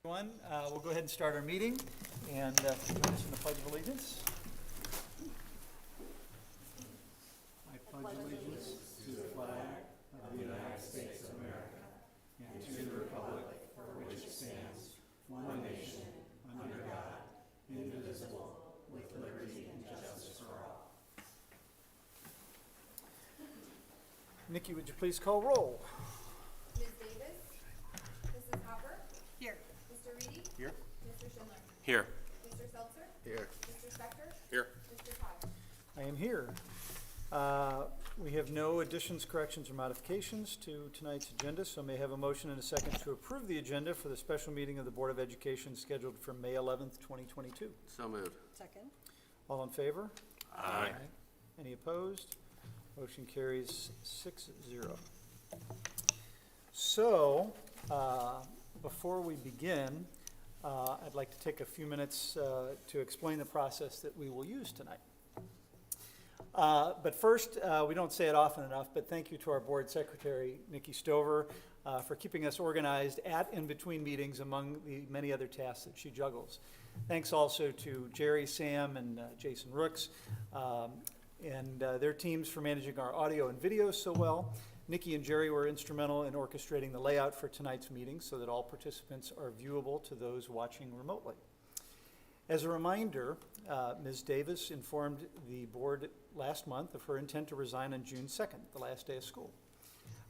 everyone. We'll go ahead and start our meeting and join us in the Pledge of Allegiance. I pledge allegiance to the flag of the United States of America and to the republic for which it stands, one nation, under God, indivisible, with liberty and justice for all. Nikki, would you please call roll? Ms. Davis? Mrs. Hopper? Here. Mr. Reedy? Here. Mr. Schindler? Here. Mr. Seltzer? Here. Mr. Spector? Here. Mr. Todd? I am here. We have no additions, corrections, or modifications to tonight's agenda, so may I have a motion and a second to approve the agenda for the special meeting of the Board of Education scheduled for May 11th, 2022. So moved. Second. All in favor? Aye. Any opposed? Motion carries 6-0. So, before we begin, I'd like to take a few minutes to explain the process that we will use tonight. But first, we don't say it often enough, but thank you to our board secretary, Nikki Stover, for keeping us organized at and between meetings among the many other tasks that she juggles. Thanks also to Jerry, Sam, and Jason Rooks, and their teams for managing our audio and video so well. Nikki and Jerry were instrumental in orchestrating the layout for tonight's meeting so that all participants are viewable to those watching remotely. As a reminder, Ms. Davis informed the board last month of her intent to resign on June 2nd, the last day of school.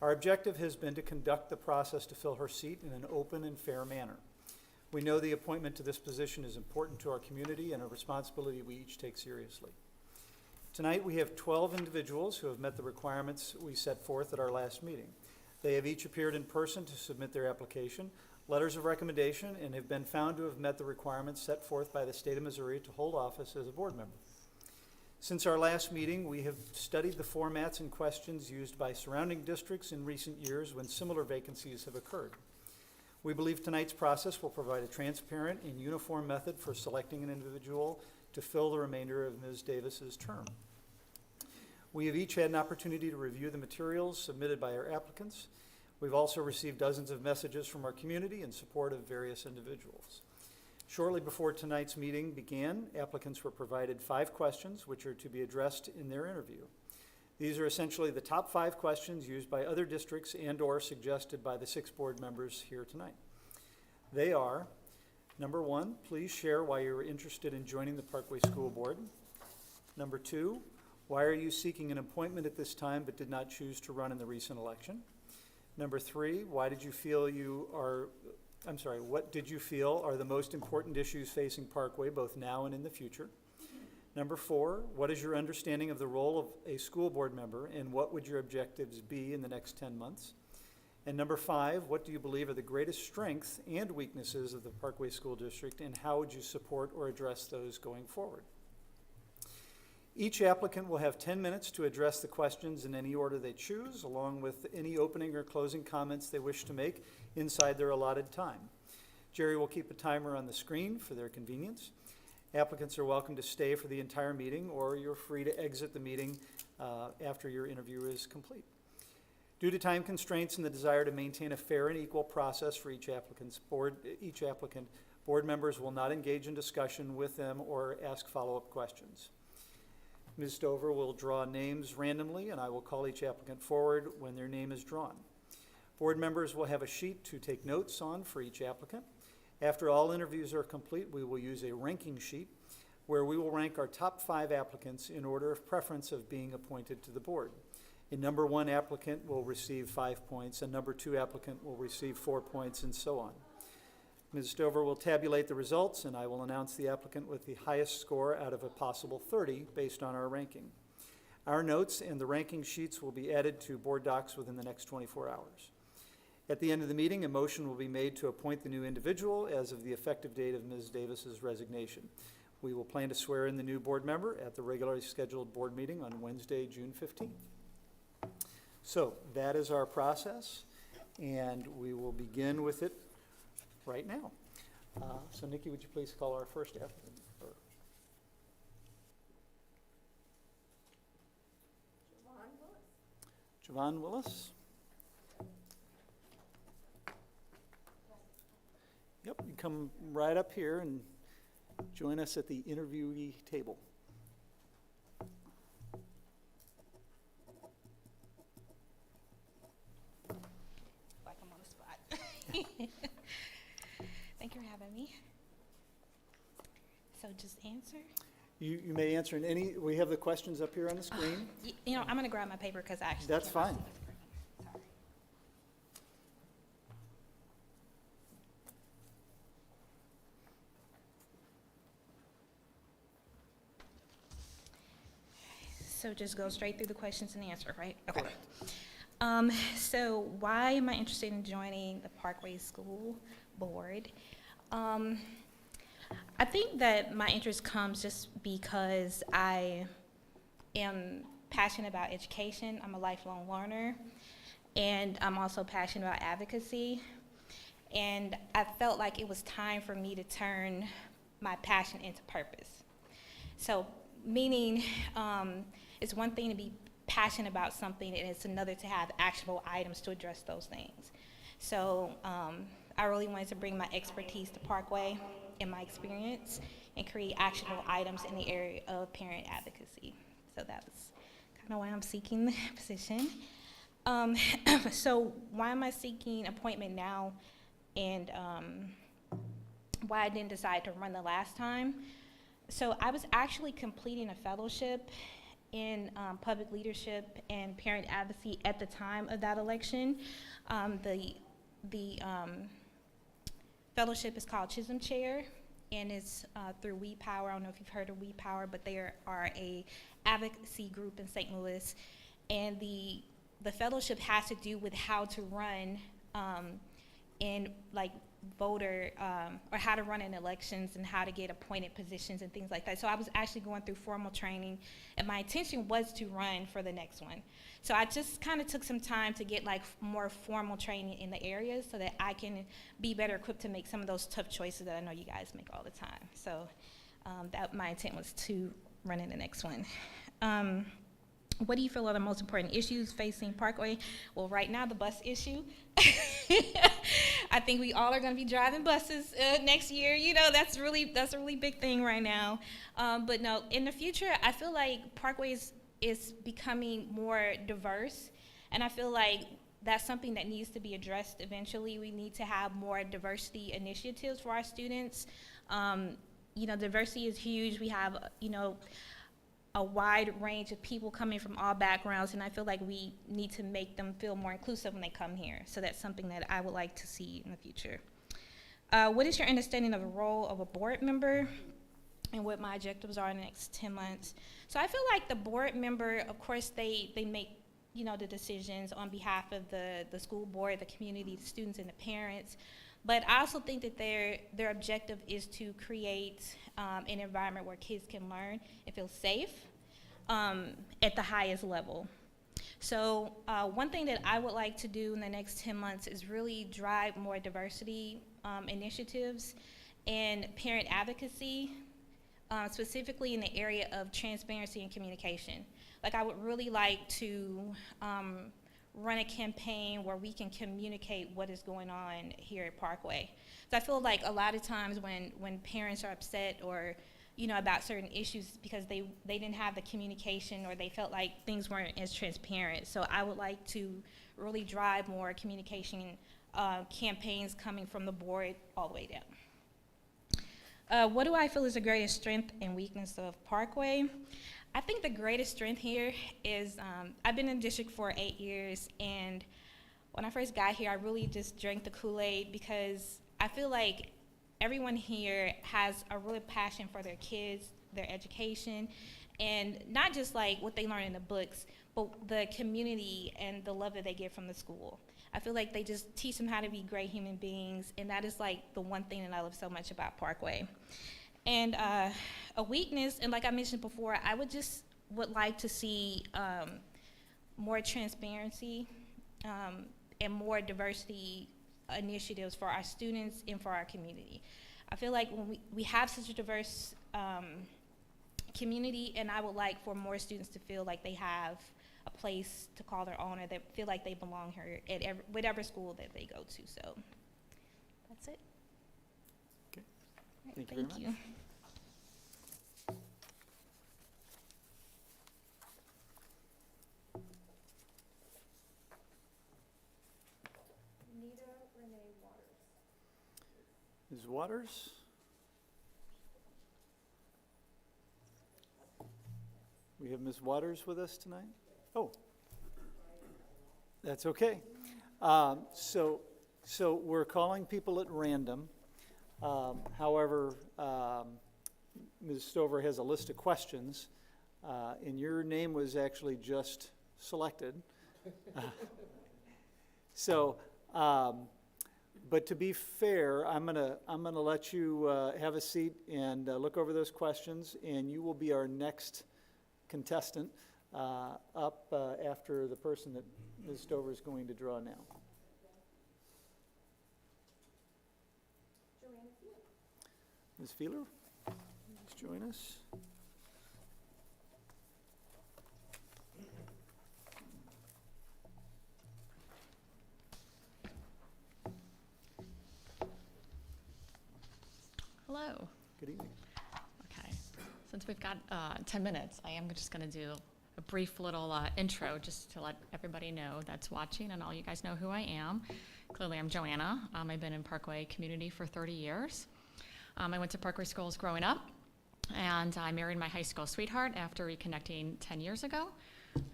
Our objective has been to conduct the process to fill her seat in an open and fair manner. We know the appointment to this position is important to our community and a responsibility we each take seriously. Tonight we have 12 individuals who have met the requirements we set forth at our last meeting. They have each appeared in person to submit their application, letters of recommendation, and have been found to have met the requirements set forth by the state of Missouri to hold office as a board member. Since our last meeting, we have studied the formats and questions used by surrounding districts in recent years when similar vacancies have occurred. We believe tonight's process will provide a transparent and uniform method for selecting an individual to fill the remainder of Ms. Davis's term. We have each had an opportunity to review the materials submitted by our applicants. We've also received dozens of messages from our community in support of various individuals. Shortly before tonight's meeting began, applicants were provided 5 questions which are to be addressed in their interview. These are essentially the top 5 questions used by other districts and or suggested by the 6 board members here tonight. They are, number 1, please share why you're interested in joining the Parkway School Board. Number 2, why are you seeking an appointment at this time but did not choose to run in the recent election? Number 3, what did you feel are the most important issues facing Parkway both now and in the future? Number 4, what is your understanding of the role of a school board member and what would your objectives be in the next 10 months? And number 5, what do you believe are the greatest strengths and weaknesses of the Parkway School District and how would you support or address those going forward? Each applicant will have 10 minutes to address the questions in any order they choose, along with any opening or closing comments they wish to make inside their allotted time. Jerry will keep a timer on the screen for their convenience. Applicants are welcome to stay for the entire meeting, or you're free to exit the meeting after your interview is complete. Due to time constraints and the desire to maintain a fair and equal process for each applicant, board members will not engage in discussion with them or ask follow-up questions. Ms. Stover will draw names randomly, and I will call each applicant forward when their name is drawn. Board members will have a sheet to take notes on for each applicant. After all interviews are complete, we will use a ranking sheet where we will rank our top 5 applicants in order of preference of being appointed to the board. A number 1 applicant will receive 5 points, a number 2 applicant will receive 4 points, and so on. Ms. Stover will tabulate the results, and I will announce the applicant with the highest score out of a possible 30 based on our ranking. Our notes and the ranking sheets will be added to board docs within the next 24 hours. At the end of the meeting, a motion will be made to appoint the new individual as of the effective date of Ms. Davis's resignation. We will plan to swear in the new board member at the regularly scheduled board meeting on Wednesday, June 15th. So that is our process, and we will begin with it right now. So Nikki, would you please call our first applicant? Javon Willis. Yep, you come right up here and join us at the interviewee table. Like I'm on the spot. Thank you for having me. So just answer. You may answer in any, we have the questions up here on the screen. You know, I'm going to grab my paper because I actually That's cannot fine. see the screen. Sorry. So just go straight through the questions and answer, right? Okay. So why am I interested in joining the Parkway School Board? I think that my interest comes just because I am passionate about education. I'm a lifelong learner, and I'm also passionate about advocacy. And I felt like it was time for me to turn my passion into purpose. So, meaning, it's one thing to be passionate about something, and it's another to have actionable items to address those things. So, I really wanted to bring my expertise to Parkway and my experience and create actionable items in the area of parent advocacy. So that was kind of why I'm seeking the position. So why am I seeking appointment now, and why I didn't decide to run the last time? So I was actually completing a fellowship in public leadership and parent advocacy at the time of that election. The fellowship is called Chisholm Chair, and it's through We Power. I don't know if you've heard of We Power, but they are a advocacy group in St. Louis, and the fellowship has to do with how to run in like voter or how to run in elections and how to get appointed positions and things like that. So I was actually going through formal training, and my intention was to run for the next one. So I just kind of took some time to get like more formal training in the areas so that I can be better equipped to make some of those tough choices that I know you guys make all the time. So that my intent was to run in the next one. What do you feel are the most important issues facing Parkway? Well, right now, the bus issue. I think we all are going to be driving buses next year. You know, that's a really big thing right now. But no, in the future, I feel like Parkway is becoming more diverse, and I feel like that's something that needs to be addressed eventually. We need to have more diversity initiatives for our students. You know, diversity is huge. We have, you know, a wide range of people coming from all backgrounds, and I feel like we need to make them feel more inclusive when they come here. So that's something that I would like to see in the future. What is your understanding of the role of a board member and what my objectives are in the next 10 months? So I feel like the board member, of course, they make, you know, the decisions on behalf of the school board, the community, the students, and the parents. But I also think that their objective is to create an environment where kids can learn and feel safe at the highest level. So one thing that I would like to do in the next 10 months is really drive more diversity initiatives and parent advocacy, specifically in the area of transparency and communication. Like, I would really like to run a campaign where we can communicate what is going on here at Parkway. So I feel like a lot of times when parents are upset or, you know, about certain issues because they didn't have the communication or they felt like things weren't as transparent. So I would like to really drive more communication campaigns coming from the board all the way down. What do I feel is the greatest strength and weakness of Parkway? I think the greatest strength here is I've been in the district for 8 years, and when I first got here, I really just drank the Kool-Aid because I feel like everyone here has a real passion for their kids, their education, and not just like what they learn in the books, but the community and the love that they get from the school. I feel like they just teach them how to be great human beings, and that is like the one thing that I love so much about Parkway. And a weakness, and like I mentioned before, I would like to see more transparency and more diversity initiatives for our students and for our community. I feel like when we have such a diverse community, and I would like for more students to feel like they have a place to call their own, or they feel like they belong here at whatever school that they go to. So that's it. Thank you very much. Renita Renee Waters. Ms. Waters? We have Ms. Waters with us tonight? Oh, that's okay. So we're calling people at random. However, Ms. Stover has a list of questions, and your name was actually just selected. So, but to be fair, I'm gonna let you have a seat and look over those questions, and you will be our next contestant up after the person that Ms. Stover is going to draw now. Joanna Field. Ms. Feeler, please join us. Hello. Good evening. Okay. Since we've got 10 minutes, I am just going to do a brief little intro just to let everybody know that's watching and all you guys know who I am. Clearly, I'm Joanna. I've been in Parkway community for 30 years. I went to Parkway schools growing up, and I married my high school sweetheart after reconnecting 10 years ago.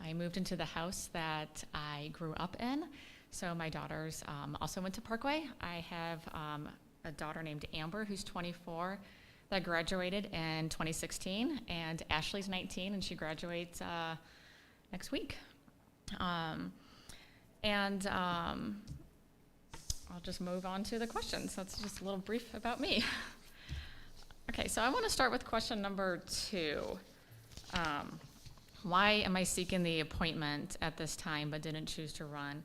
I moved into the house that I grew up in, so my daughters also went to Parkway. I have a daughter named Amber, who's 24, that graduated in 2016, and Ashley's 19, and she graduates next week. I'll just move on to the questions. That's just a little brief about me. Okay, so I want to start with question number 2. Why am I seeking the appointment at this time but didn't choose to run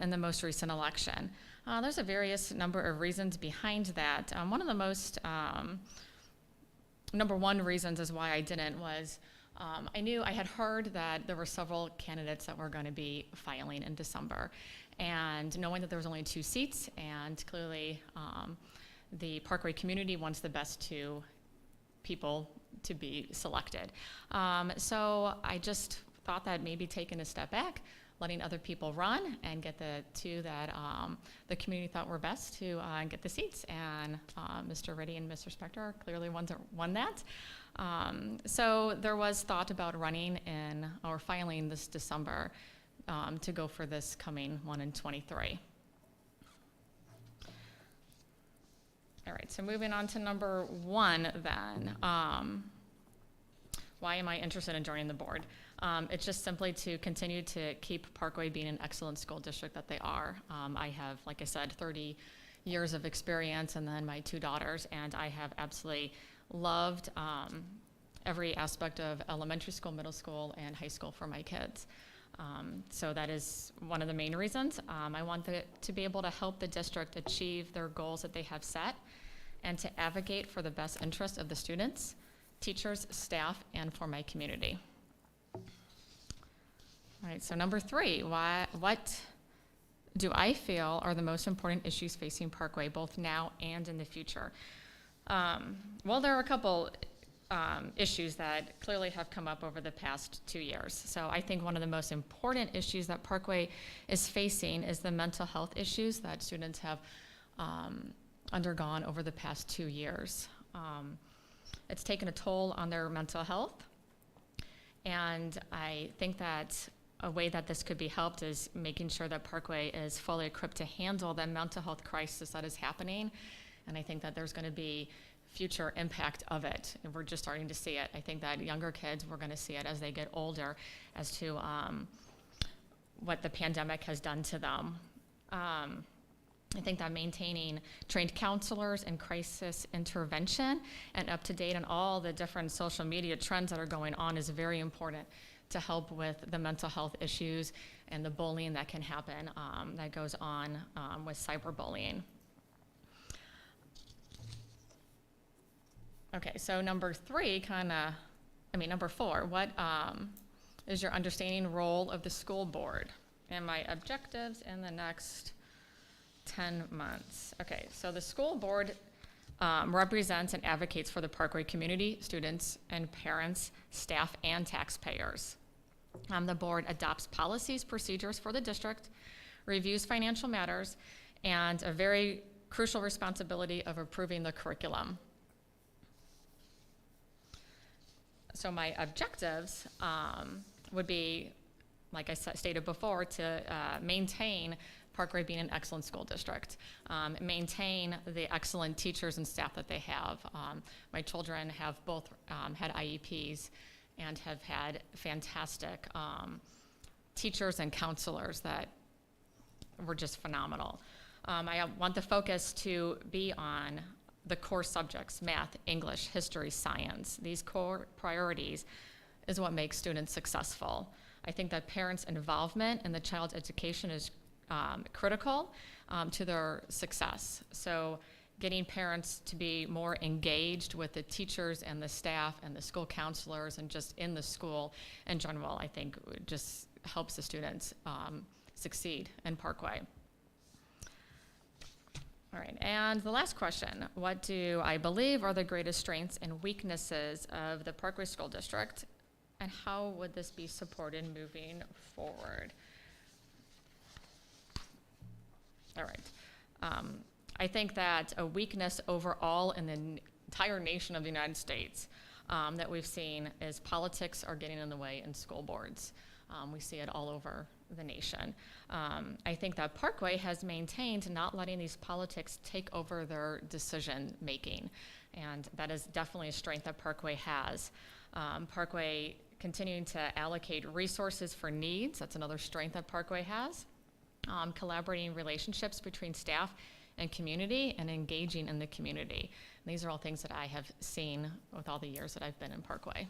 in the most recent election? There's a various number of reasons behind that. One of the most, number one reasons is why I didn't was I had heard that there were several candidates that were going to be filing in December. And knowing that there was only 2 seats, and clearly the Parkway community wants the best 2 people to be selected. So I just thought that maybe taking a step back, letting other people run and get the 2 that the community thought were best to get the seats. And Mr. Reddy and Mr. Spector are clearly ones that won that. So there was thought about running in or filing this December to go for this coming one in 23. All right, so moving on to number 1 then. Why am I interested in joining the board? It's just simply to continue to keep Parkway being an excellent school district that they are. I have, like I said, 30 years of experience, and then my 2 daughters, and I have absolutely loved every aspect of elementary school, middle school, and high school for my kids. So that is one of the main reasons. I want to be able to help the district achieve their goals that they have set and to advocate for the best interest of the students, teachers, staff, and for my community. All right, so number 3, what do I feel are the most important issues facing Parkway, both now and in the future? Well, there are a couple issues that clearly have come up over the past 2 years. So I think one of the most important issues that Parkway is facing is the mental health issues that students have undergone over the past 2 years. It's taken a toll on their mental health, and I think that a way that this could be helped is making sure that Parkway is fully equipped to handle the mental health crisis that is happening, and I think that there's going to be future impact of it, and we're just starting to see it. I think that younger kids, we're going to see it as they get older as to what the pandemic has done to them. I think that maintaining trained counselors and crisis intervention and up to date on all the different social media trends that are going on is very important to help with the mental health issues and the bullying that can happen that goes on with cyberbullying. Okay, so number 4, what is your understanding role of the school board and my objectives in the next 10 months? Okay, so the school board represents and advocates for the Parkway community, students and parents, staff, and taxpayers. The board adopts policies, procedures for the district, reviews financial matters, and a very crucial responsibility of approving the curriculum. So my objectives would be, like I stated before, to maintain Parkway being an excellent school district, maintain the excellent teachers and staff that they have. My children have both had IEPs and have had fantastic teachers and counselors that were just phenomenal. I want the focus to be on the core subjects: math, English, history, science. These core priorities is what makes students successful. I think that parents' involvement in the child's education is critical to their success. So getting parents to be more engaged with the teachers and the staff and the school counselors and just in the school in general, I think just helps the students succeed in Parkway. All right, and the last question: what do I believe are the greatest strengths and weaknesses of the Parkway School District, and how would this be supported moving forward? All right. I think that a weakness overall in the entire nation of the United States that we've seen is politics are getting in the way in school boards. We see it all over the nation. I think that Parkway has maintained not letting these politics take over their decision making, and that is definitely a strength that Parkway has. Parkway continuing to allocate resources for needs, that's another strength that Parkway has. Collaborating relationships between staff and community, and engaging in the community. And these are all things that I have seen with all the years that I've been in Parkway.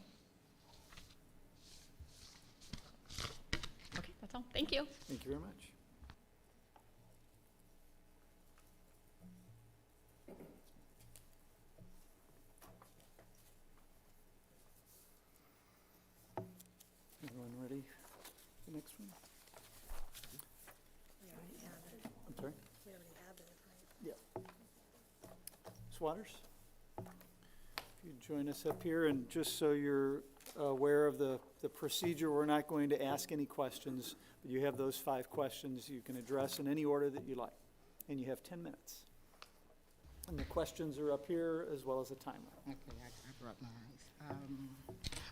Okay, that's all. Thank you. Thank you very much. Everyone ready for the next one? I'm sorry? We already have it, right? Yeah. Ms. Waters? If you'd join us up here, and just so you're aware of the procedure, we're not going to ask any questions, but you have those 5 questions you can address in any order that you like, and you have 10 minutes. And the questions are up here as well as a timer. Okay, I brought mine.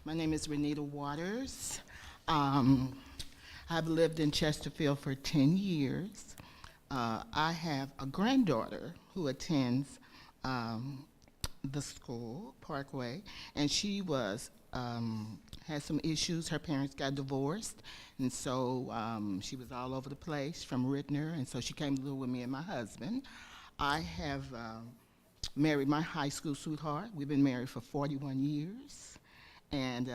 My name is Renita Waters. I've lived in Chesterfield for 10 years. I have a granddaughter who attends the school, Parkway, and she had some issues. Her parents got divorced, and so she was all over the place from Rittner, and so she came to live with me and my husband. I have married my high school sweetheart. We've been married for 41 years, and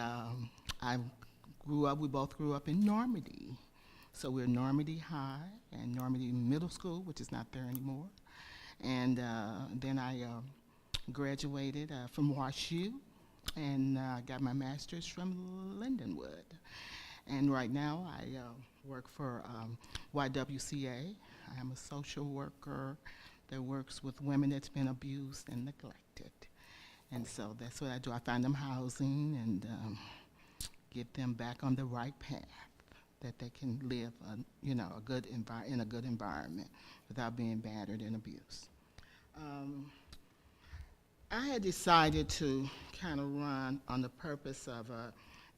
we both grew up in Normandy. So we're Normandy High and Normandy Middle School, which is not there anymore. And then I graduated from WashU and got my master's from Lindenwood. And right now I work for YWCA. I am a social worker that works with women that's been abused and neglected. And so that's what I do. I find them housing and get them back on the right path, that they can live in a good environment without being battered and abused. I had decided to kind of run on the purpose of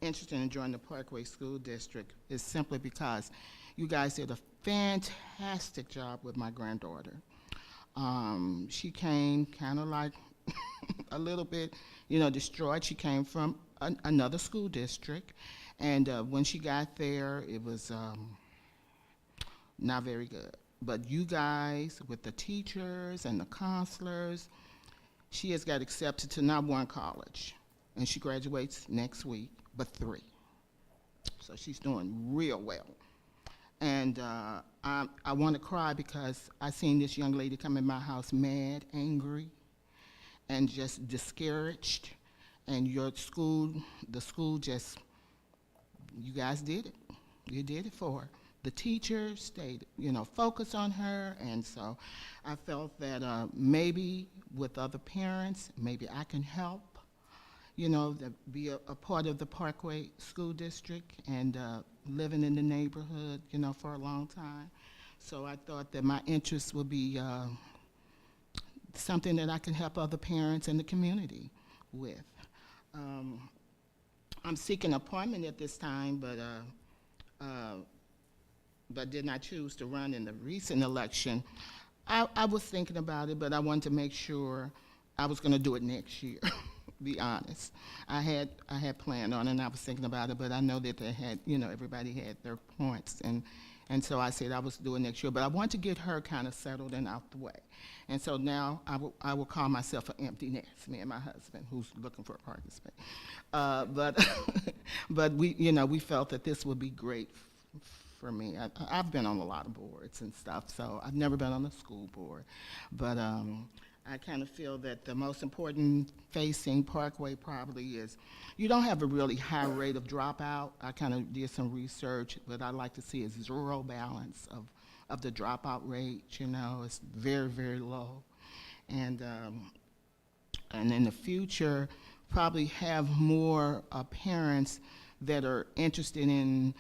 interested in joining the Parkway School District is simply because you guys did a fantastic job with my granddaughter. She came kind of like a little bit, destroyed. She came from another school district, and when she got there, it was not very good. But you guys, with the teachers and the counselors, she has got accepted to not one college, and she graduates next week, but 3. So she's doing real well. And I want to cry because I seen this young lady come in my house mad, angry, and just discouraged. And the school just, you guys did it. You did it for her. the teachers stayed, focused on her, and so I felt that maybe with other parents, maybe I can help, to be a part of the Parkway School District and living in the neighborhood, for a long time. So I thought that my interest would be something that I can help other parents in the community with. I'm seeking appointment at this time, but did not choose to run in the recent election. I was thinking about it, but I wanted to make sure I was going to do it next year. Be honest, I had planned on it, and I was thinking about it, but I know that they had, everybody had their points, and so I said I was doing next year. But I want to get her kind of settled and out the way, and so now I will call myself an empty nest, me and my husband, who's looking for a parking space. But we felt that this would be great for me. I've been on a lot of boards and stuff, so I've never been on the school board, but I kind of feel that the most important facing Parkway probably is you don't have a really high rate of dropout. I kind of did some research, but I like to see a zero balance of the dropout rate. It's very, very low, and in the future, probably have more parents that are interested in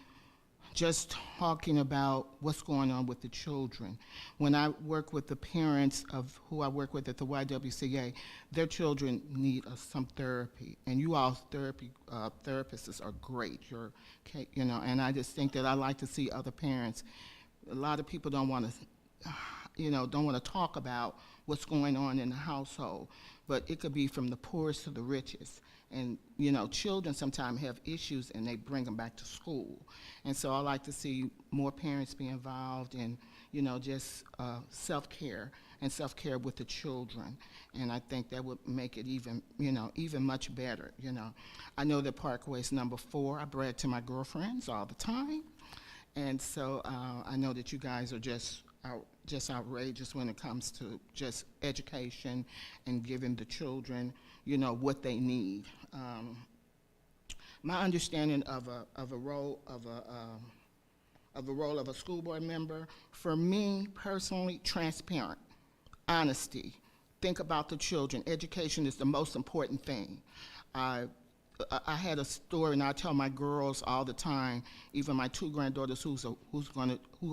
just talking about what's going on with the children. When I work with the parents of who I work with at the YWCA, their children need some therapy, and you all therapists are great. And I just think that I like to see other parents. A lot of people don't want to talk about what's going on in the household, but it could be from the poorest to the richest. And, children sometimes have issues and they bring them back to school. And so I like to see more parents be involved in, just self-care and self-care with the children. And I think that would make it even much better, I know that Parkway is number 4. I brag to my girlfriends all the time. And so I know that you guys are just outrageous when it comes to just education and giving the children, what they need. My understanding of a role of a school board member, for me personally, transparent, honesty. Think about the children. Education is the most important thing. I had a story, and I tell my girls all the time, even my 2 granddaughters who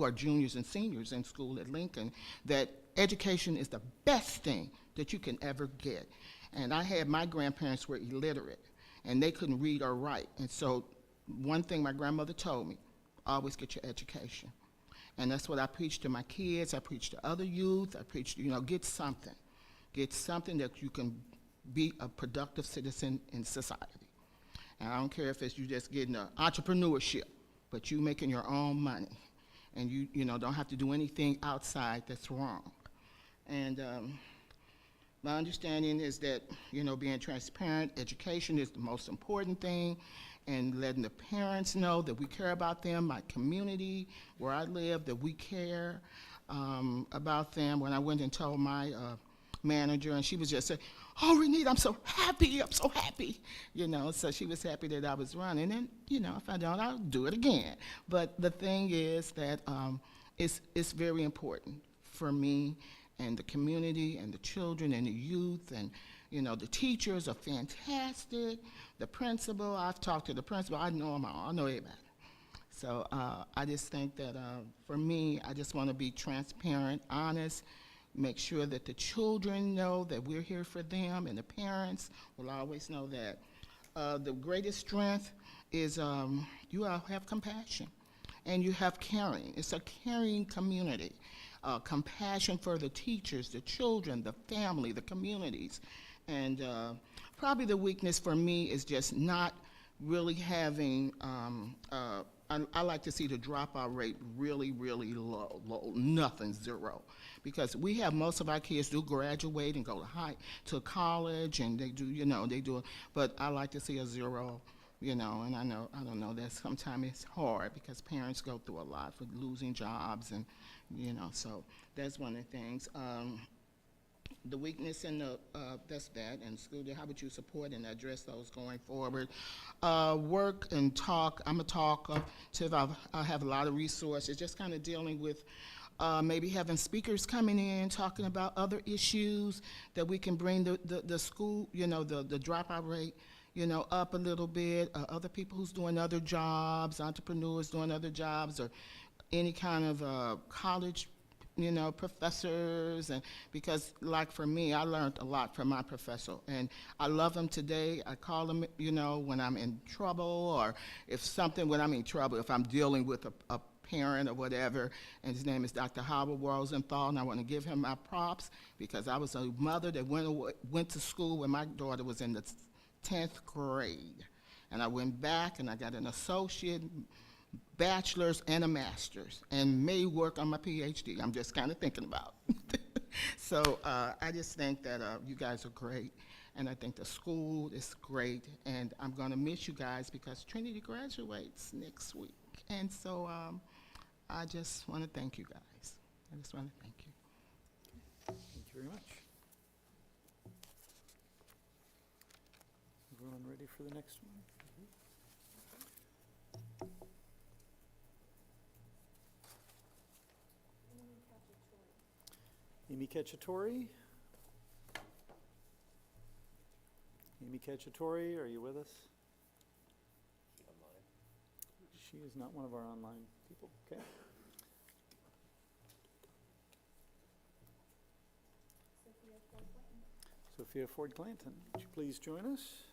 are juniors and seniors in school at Lincoln, that education is the best thing that you can ever get. And I had my grandparents were illiterate, and they couldn't read or write. And so one thing my grandmother told me, always get your education. And that's what I preach to my kids. I preach to other youth. I preach, get something. Get something that you can be a productive citizen in society. And I don't care if it's you just getting an entrepreneurship, but you making your own money, and you don't have to do anything outside that's wrong. And my understanding is that being transparent, education is the most important thing, and letting the parents know that we care about them, my community where I live, that we care about them. When I went and told my manager, and she was just saying, "Oh, Renita, I'm so happy, so she was happy that I was running, and, if I don't, I'll do it again. But the thing is that it's very important for me and the community and the children and the youth, and, the teachers are fantastic. The principal, I've talked to the principal, I know them all, I know everybody. So I just think that for me, I just want to be transparent, honest, make sure that the children know that we're here for them, and the parents will always know that. The greatest strength is you all have compassion, and you have caring. It's a caring community. Compassion for the teachers, the children, the family, the communities. And probably the weakness for me is just not really having, I like to see the dropout rate really, really low, nothing, 0. Because we have most of our kids do graduate and go to college, and they do, but I like to see a 0, and I don't know, that sometimes it's hard because parents go through a lot for losing jobs, and, so that's one of the things. the weakness in the, that's that, and school, how would you support and address those going forward? Work and talk, I'm a talkative, I have a lot of resources, just kind of dealing with maybe having speakers coming in, talking about other issues that we can bring the school, you know, the dropout rate, you know, up a little bit, other people who's doing other jobs, entrepreneurs doing other jobs, or any kind of college, you know, professors, and because like for me, I learned a lot from my professor, and I love him today. I call him, you know, when I'm in trouble, or when I'm in trouble, if I'm dealing with a parent or whatever, and his name is Dr. Howard Rosenthal, and I want to give him my props because I was a mother that went to school when my daughter was in the 10th grade, and I went back and I got an associate, bachelor's, and a master's, and may work on my PhD. I'm just kind of thinking about. So I just think that you guys are great, and I think the school is great, and I'm going to miss you guys because Trinity graduates next week, and so I just want to thank you guys. I just want to thank you. Thank you very much. Everyone ready for the next one? Amy Cacciatore. Amy Cacciatore, are you with us? She is not one of our online people. Okay. Sophia Ford Glanton, would you please join us?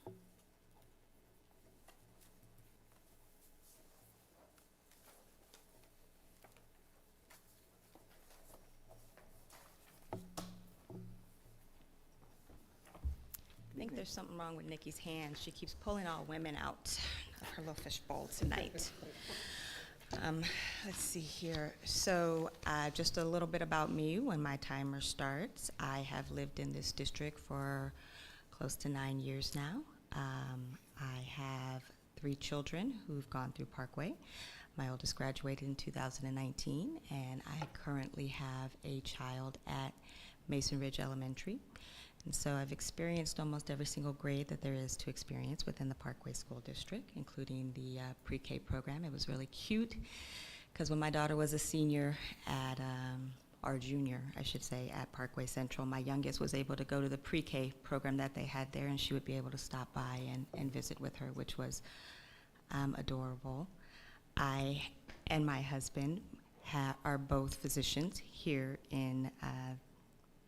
I think there's something wrong with Nikki's hand. She keeps pulling all women out of her little fishbowl tonight. Let's see here. So just a little bit about me when my timer starts. I have lived in this district for close to 9 years now. I have 3 children who've gone through Parkway. My oldest graduated in 2019, and I currently have a child at Mason Ridge Elementary. And so I've experienced almost every single grade that there is to experience within the Parkway School District, including the pre-K program. It was really cute because when my daughter was a senior at, or junior, I should say, at Parkway Central, my youngest was able to go to the pre-K program that they had there, and she would be able to stop by and visit with her, which was adorable. I and my husband are both physicians here in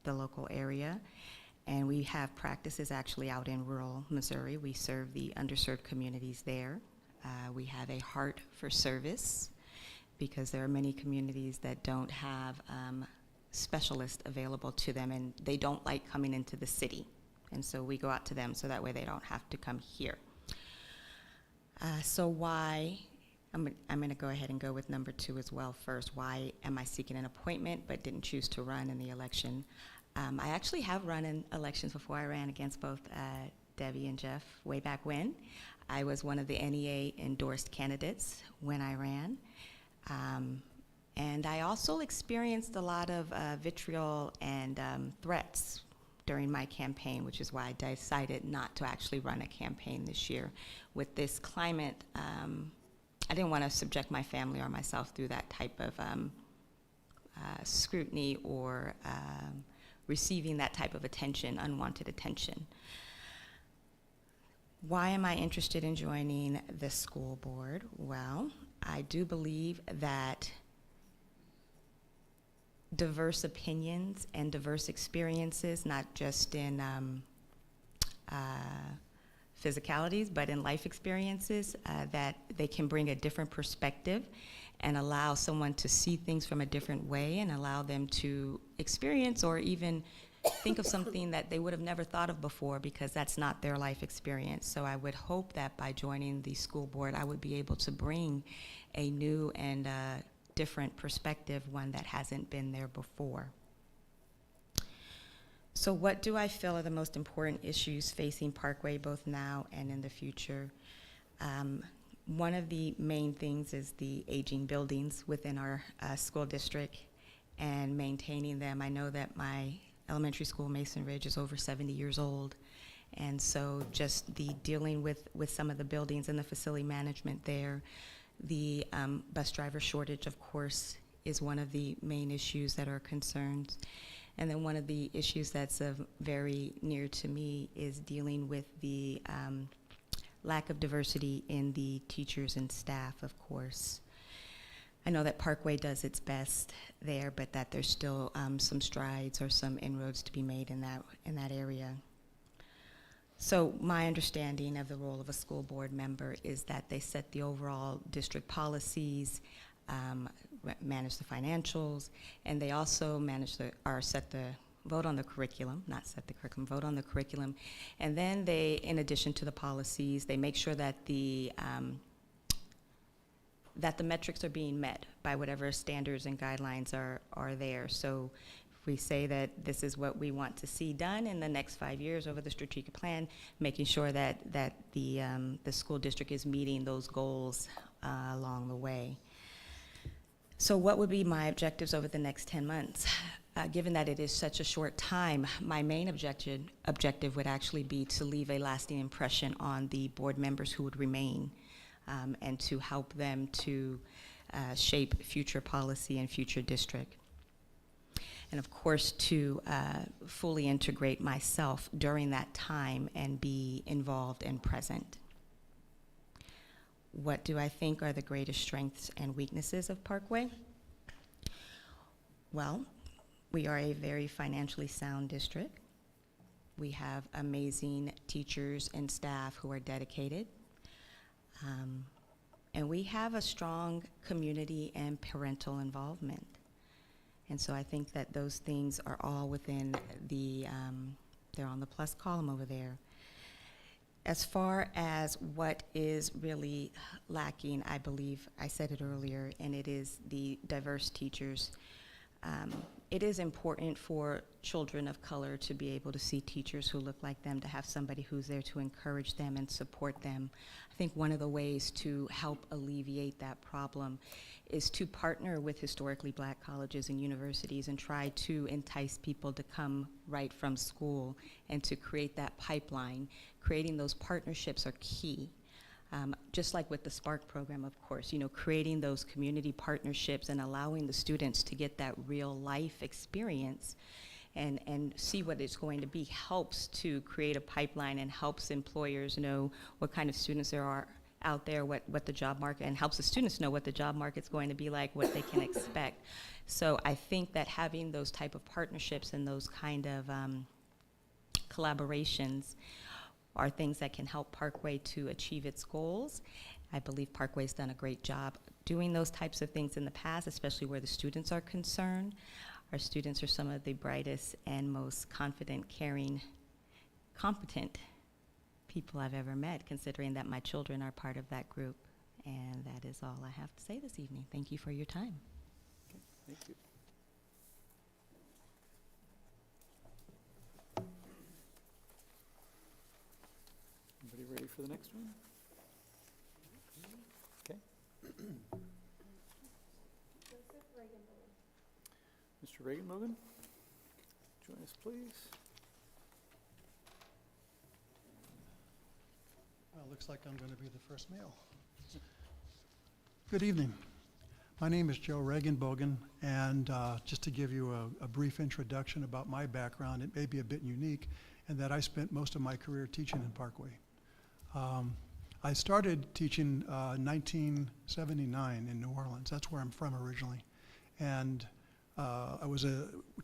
the local area. And we have practices actually out in rural Missouri. We serve the underserved communities there. We have a heart for service because there are many communities that don't have specialists available to them, and they don't like coming into the city. And so we go out to them so that way they don't have to come here. So why, I'm going to go ahead and go with number 2 as well first. Why am I seeking an appointment but didn't choose to run in the election? I actually have run in elections before. I ran against both Debbie and Jeff way back when. I was one of the NEA endorsed candidates when I ran. And I also experienced a lot of vitriol and threats during my campaign, which is why I decided not to actually run a campaign this year. With this climate, I didn't want to subject my family or myself through that type of scrutiny or receiving that type of attention, unwanted attention. Why am I interested in joining the school board? Well, I do believe that diverse opinions and diverse experiences, not just in physicalities, but in life experiences, that they can bring a different perspective and allow someone to see things from a different way and allow them to experience or even think of something that they would have never thought of before because that's not their life experience. So I would hope that by joining the school board, I would be able to bring a new and different perspective, one that hasn't been there before. So what do I feel are the most important issues facing Parkway both now and in the future? One of the main things is the aging buildings within our school district and maintaining them. I know that my elementary school, Mason Ridge, is over 70 years old. And so just the dealing with some of the buildings and the facility management there, the bus driver shortage, of course, is one of the main issues that are concerns. And then one of the issues that's very near to me is dealing with the lack of diversity in the teachers and staff, of course. I know that Parkway does its best there, but that there's still some strides or some inroads to be made in that area. So my understanding of the role of a school board member is that they set the overall district policies, manage the financials, and they also vote on the curriculum, not set the curriculum, vote on the curriculum. And then they, in addition to the policies, they make sure that the metrics are being met by whatever standards and guidelines are there. So if we say that this is what we want to see done in the next 5 years over the strategic plan, making sure that the school district is meeting those goals along the way. So what would be my objectives over the next 10 months? Given that it is such a short time, my main objective would actually be to leave a lasting impression on the board members who would remain, and to help them to shape future policy and future district. And of course, to fully integrate myself during that time and be involved and present. What do I think are the greatest strengths and weaknesses of Parkway? Well, we are a very financially sound district. We have amazing teachers and staff who are dedicated. And we have a strong community and parental involvement. And so I think that those things are all within they're on the plus column over there. As far as what is really lacking, I believe I said it earlier, and it is the diverse teachers. It is important for children of color to be able to see teachers who look like them, to have somebody who's there to encourage them and support them. I think one of the ways to help alleviate that problem is to partner with historically black colleges and universities and try to entice people to come right from school and to create that pipeline. Creating those partnerships are key. Just like with the Spark program, of course, creating those community partnerships and allowing the students to get that real life experience and see what it's going to be helps to create a pipeline and helps employers know what kind of students there are out there, what the job market, and helps the students know what the job market's going to be like, what they can expect. So I think that having those type of partnerships and those kind of collaborations are things that can help Parkway to achieve its goals. I believe Parkway's done a great job doing those types of things in the past, especially where the students are concerned. Our students are some of the brightest and most confident, caring, competent people I've ever met, considering that my children are part of that group. And that is all I have to say this evening. Thank you for your time. Okay, thank you. Everybody ready for the next one? Okay. Mr. Reagan Bogan, join us, please. Well, looks like I'm going to be the first male. Good evening. My name is Joe Reagan Bogan, and just to give you a brief introduction about my background, it may be a bit unique in that I spent most of my career teaching in Parkway. I started teaching 1979 in New Orleans. That's where I'm from originally. And I was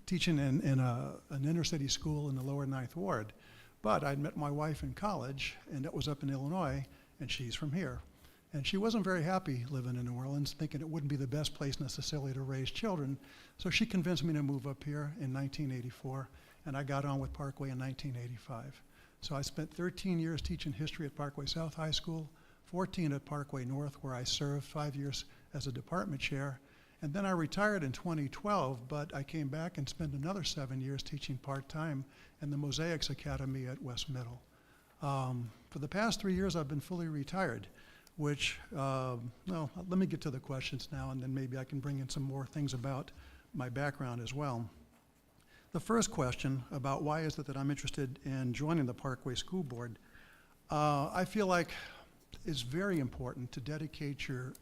teaching in an inner city school in the lower Ninth Ward. But I'd met my wife in college, and that was up in Illinois, and she's from here. And she wasn't very happy living in New Orleans, thinking it wouldn't be the best place necessarily to raise children. So she convinced me to move up here in 1984, and I got on with Parkway in 1985. So I spent 13 years teaching history at Parkway South High School, 14 at Parkway North, where I served 5 years as a department chair. And then I retired in 2012, but I came back and spent another 7 years teaching part-time in the Mosaics Academy at West Middle. For the past 3 years, I've been fully retired, which, let me get to the questions now, and then maybe I can bring in some more things about my background as well. The first question about why is it that I'm interested in joining the Parkway School Board, I feel like it's very important to dedicate your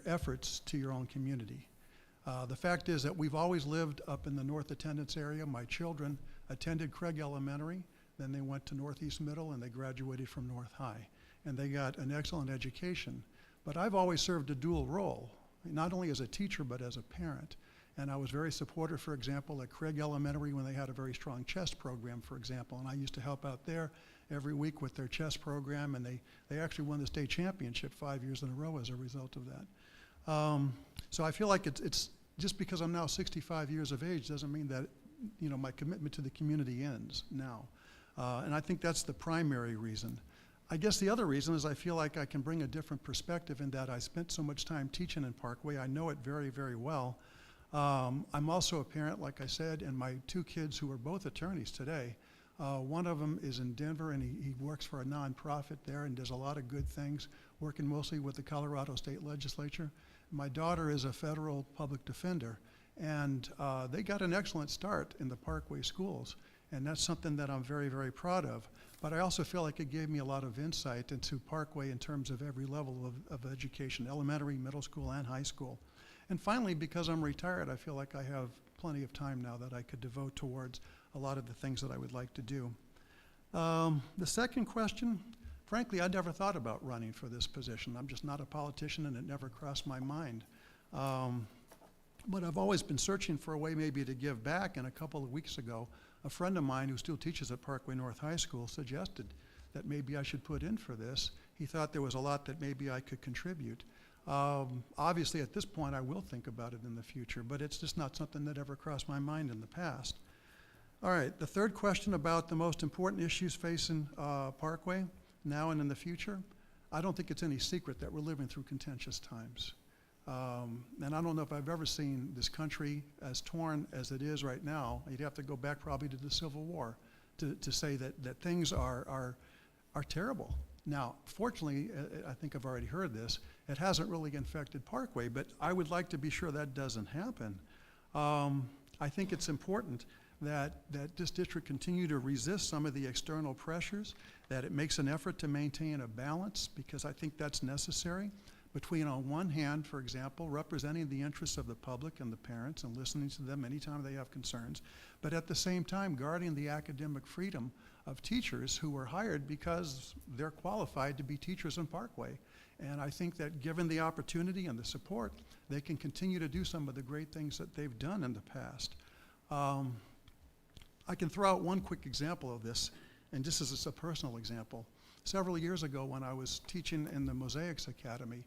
efforts to your own community. The fact is that we've always lived up in the North Attendance area. My children attended Craig Elementary, then they went to Northeast Middle, and they graduated from North High. And they got an excellent education. But I've always served a dual role, not only as a teacher, but as a parent. And I was very supportive, for example, at Craig Elementary when they had a very strong chess program, for example. And I used to help out there every week with their chess program, and they actually won the state championship 5 years in a row as a result of that. So I feel like it's just because I'm now 65 years of age doesn't mean that, you know, my commitment to the community ends now. And I think that's the primary reason. I guess the other reason is I feel like I can bring a different perspective in that I spent so much time teaching in Parkway. I know it very, very well. I'm also a parent, like I said, and my two kids who are both attorneys today. One of them is in Denver, and he works for a nonprofit there and does a lot of good things, working mostly with the Colorado State Legislature. My daughter is a federal public defender, and they got an excellent start in the Parkway schools, and that's something that I'm very, very proud of. But I also feel like it gave me a lot of insight into Parkway in terms of every level of education, elementary, middle school, and high school. And finally, because I'm retired, I feel like I have plenty of time now that I could devote towards a lot of the things that I would like to do. The second question, frankly, I never thought about running for this position. I'm just not a politician, and it never crossed my mind. But I've always been searching for a way maybe to give back, and a couple of weeks ago, a friend of mine who still teaches at Parkway North High School suggested that maybe I should put in for this. He thought there was a lot that maybe I could contribute. Obviously, at this point, I will think about it in the future, but it's just not something that ever crossed my mind in the past. All right, the third question about the most important issues facing Parkway now and in the future. I don't think it's any secret that we're living through contentious times. And I don't know if I've ever seen this country as torn as it is right now. You'd have to go back probably to the Civil War to say that things are terrible. Now, fortunately, I think I've already heard this, it hasn't really infected Parkway, but I would like to be sure that doesn't happen. I think it's important that this district continue to resist some of the external pressures, that it makes an effort to maintain a balance, because I think that's necessary, between, on one hand, for example, representing the interests of the public and the parents and listening to them anytime they have concerns, but at the same time guarding the academic freedom of teachers who were hired because they're qualified to be teachers in Parkway. And I think that given the opportunity and the support, they can continue to do some of the great things that they've done in the past. I can throw out one quick example of this, and this is a personal example. Several years ago when I was teaching in the Mosaics Academy,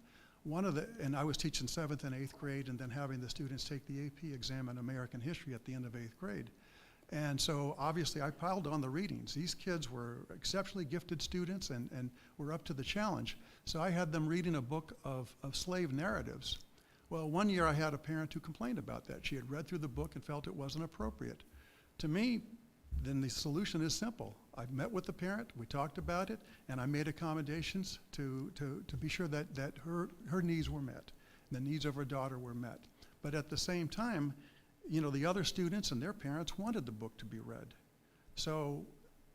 and I was teaching 7th and 8th grade and then having the students take the AP exam in American history at the end of 8th grade. And so obviously I piled on the readings. These kids were exceptionally gifted students and were up to the challenge. So I had them reading a book of slave narratives. Well, one year I had a parent who complained about that. She had read through the book and felt it wasn't appropriate. To me, then the solution is simple. I met with the parent, we talked about it, and I made accommodations to be sure that her needs were met, the needs of her daughter were met. But at the same time, you know, the other students and their parents wanted the book to be read. So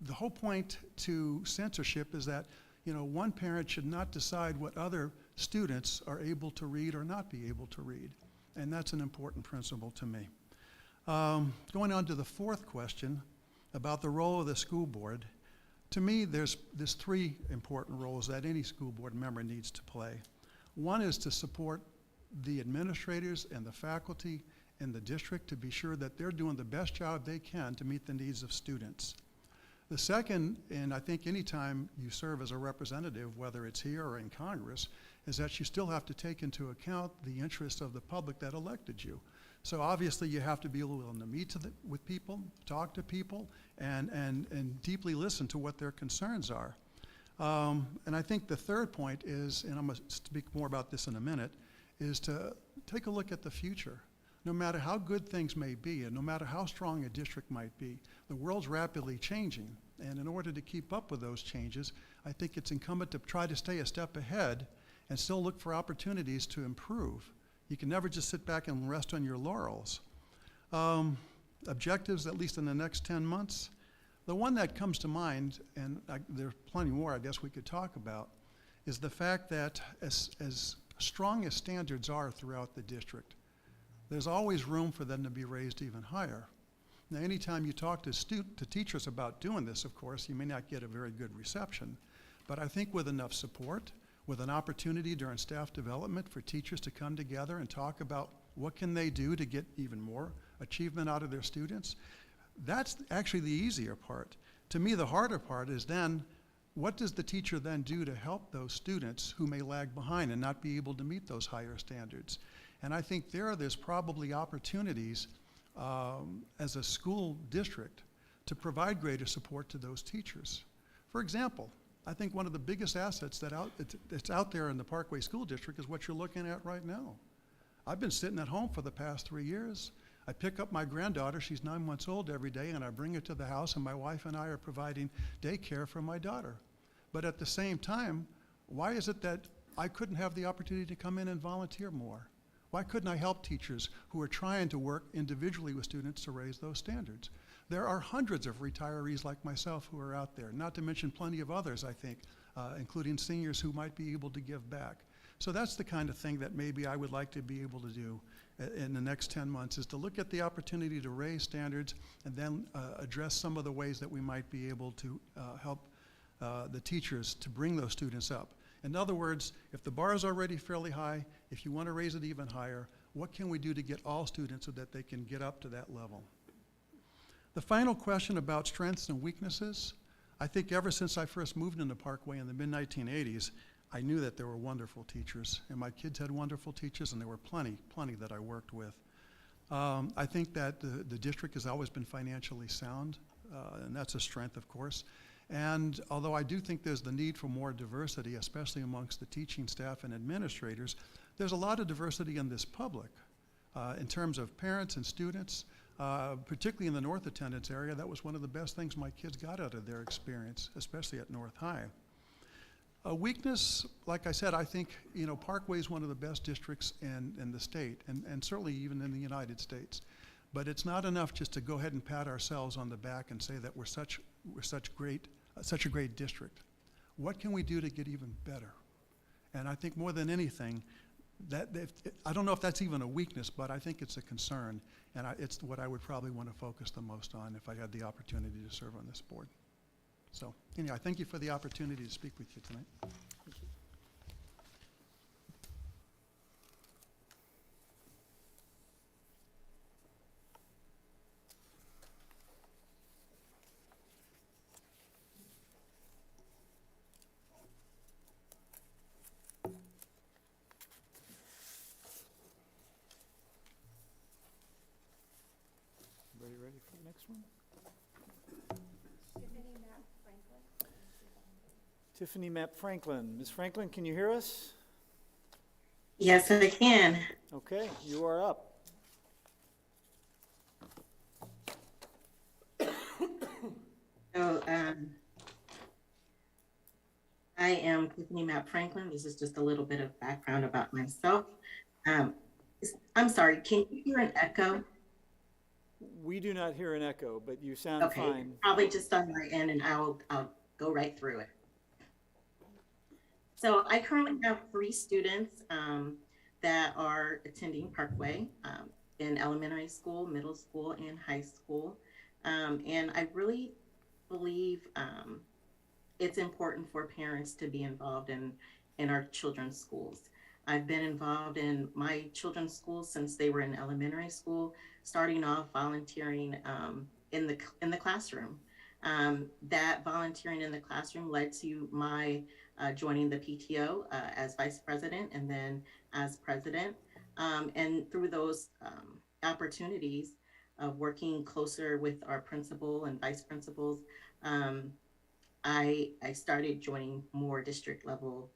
the whole point to censorship is that, you know, one parent should not decide what other students are able to read or not be able to read. And that's an important principle to me. Going on to the fourth question about the role of the school board, to me there's three important roles that any school board member needs to play. One is to support the administrators and the faculty in the district to be sure that they're doing the best job they can to meet the needs of students. The second, and I think anytime you serve as a representative, whether it's here or in Congress, is that you still have to take into account the interests of the public that elected you. So obviously you have to be willing to meet with people, talk to people, and deeply listen to what their concerns are. And I think the third point is, and I'm going to speak more about this in a minute, is to take a look at the future. No matter how good things may be, and no matter how strong a district might be, the world's rapidly changing. And in order to keep up with those changes, I think it's incumbent to try to stay a step ahead and still look for opportunities to improve. You can never just sit back and rest on your laurels. objectives, at least in the next 10 months, the one that comes to mind, and there's plenty more I guess we could talk about, is the fact that as strong as standards are throughout the district, there's always room for them to be raised even higher. Now, anytime you talk to teachers about doing this, of course, you may not get a very good reception, but I think with enough support, with an opportunity during staff development for teachers to come together and talk about what can they do to get even more achievement out of their students, that's actually the easier part. To me, the harder part is then, what does the teacher then do to help those students who may lag behind and not be able to meet those higher standards? And I think there's probably opportunities as a school district to provide greater support to those teachers. For example, I think one of the biggest assets that's out there in the Parkway School District is what you're looking at right now. I've been sitting at home for the past 3 years. I pick up my granddaughter, she's 9 months old, every day, and I bring her to the house, and my wife and I are providing daycare for my daughter. But at the same time, why is it that I couldn't have the opportunity to come in and volunteer more? Why couldn't I help teachers who are trying to work individually with students to raise those standards? There are hundreds of retirees like myself who are out there, not to mention plenty of others, I think, including seniors who might be able to give back. So that's the kind of thing that maybe I would like to be able to do in the next 10 months, is to look at the opportunity to raise standards and then address some of the ways that we might be able to help the teachers to bring those students up. In other words, if the bar is already fairly high, if you want to raise it even higher, what can we do to get all students so that they can get up to that level? The final question about strengths and weaknesses, I think ever since I first moved into Parkway in the mid-1980s, I knew that there were wonderful teachers, and my kids had wonderful teachers, and there were plenty that I worked with. I think that the district has always been financially sound, and that's a strength, of course. And although I do think there's the need for more diversity, especially amongst the teaching staff and administrators, there's a lot of diversity in this public in terms of parents and students, particularly in the North attendance area. That was one of the best things my kids got out of their experience, especially at North High. A weakness, like I said, I think Parkway is one of the best districts in the state, and certainly even in the United States. But it's not enough just to go ahead and pat ourselves on the back and say that we're such a great district. What can we do to get even better? And I think more than anything, I don't know if that's even a weakness, but I think it's a concern, and it's what I would probably want to focus the most on if I had the opportunity to serve on this board. So anyway, I thank you for the opportunity to speak with you tonight. Everybody ready for the next one? Tiffany Mapp Franklin. Ms. Franklin, can you hear us? Yes, I can. Okay, you are up. So, I am Tiffany Mapp Franklin. This is just a little bit of background about myself. I'm sorry, can you hear an echo? We do not hear an echo, but you sound Okay, fine. probably just on my end, and I'll go right through it. So I currently have 3 students that are attending Parkway in elementary school, middle school, and high school. And I really believe it's important for parents to be involved in our children's schools. I've been involved in my children's schools since they were in elementary school, starting off volunteering in the classroom. That volunteering in the classroom led to my joining the PTO as vice president and then as president. And through those opportunities of working closer with our principal and vice principals, I started joining more district level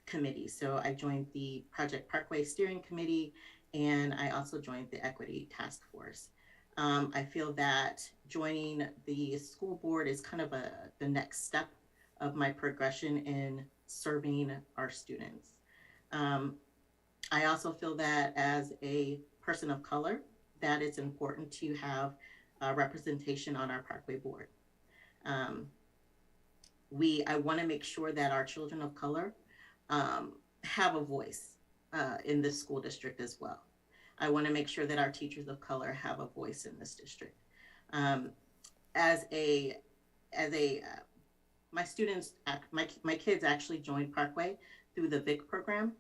committees. So I joined the Project Parkway Steering Committee, and I also joined the Equity Task Force. I feel that joining the school board is kind of the next step of my progression in serving our students. I also feel that as a person of color that it's important to have representation on our Parkway board. I want to make sure that our children of color have a voice in this school district as well. I want to make sure that our teachers of color have a voice in this district. As a my students, my kids actually joined Parkway through the VIC program.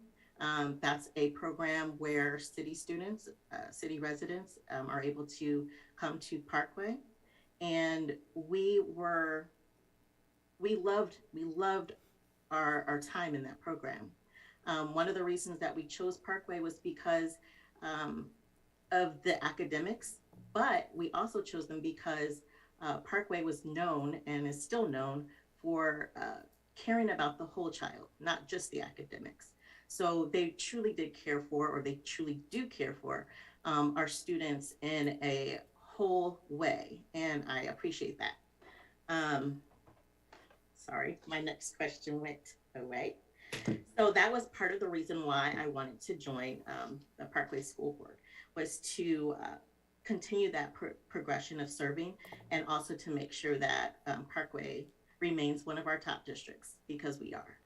That's a program where city students, city residents are able to come to Parkway. And we loved our time in that program. One of the reasons that we chose Parkway was because of the academics, but we also chose them because Parkway was known and is still known for caring about the whole child, not just the academics. So they truly did care for, or they truly do care for, our students in a whole way, and I appreciate that. Sorry, my next question went away. So that was part of the reason why I wanted to join the Parkway School Board, was to continue that progression of serving, and also to make sure that Parkway remains one of our top districts, because we are.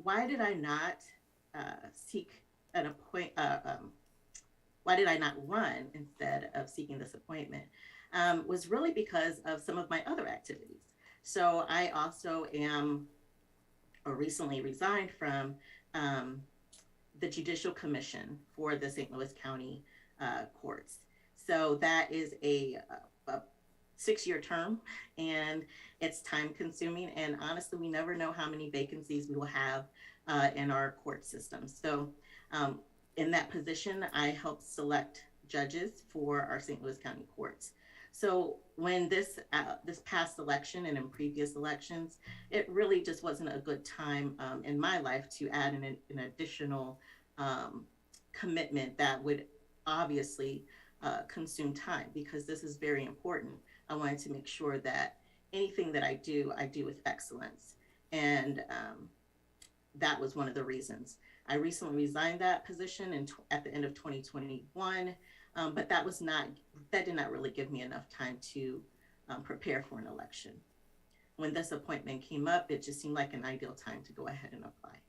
Why did I not seek an why did I not run instead of seeking this appointment? Was really because of some of my other activities. So I also am, or recently resigned from the Judicial Commission for the St. Louis County courts. So that is a 6-year term, and it's time consuming. And honestly, we never know how many vacancies we will have in our court system. So in that position, I help select judges for our St. Louis County courts. So when this past election and in previous elections, it really just wasn't a good time in my life to add an additional commitment that would obviously consume time, because this is very important. I wanted to make sure that anything that I do with excellence. And that was one of the reasons. I recently resigned that position at the end of 2021, but that did not really give me enough time to prepare for an election. When this appointment came up, it just seemed like an ideal time to go ahead and apply.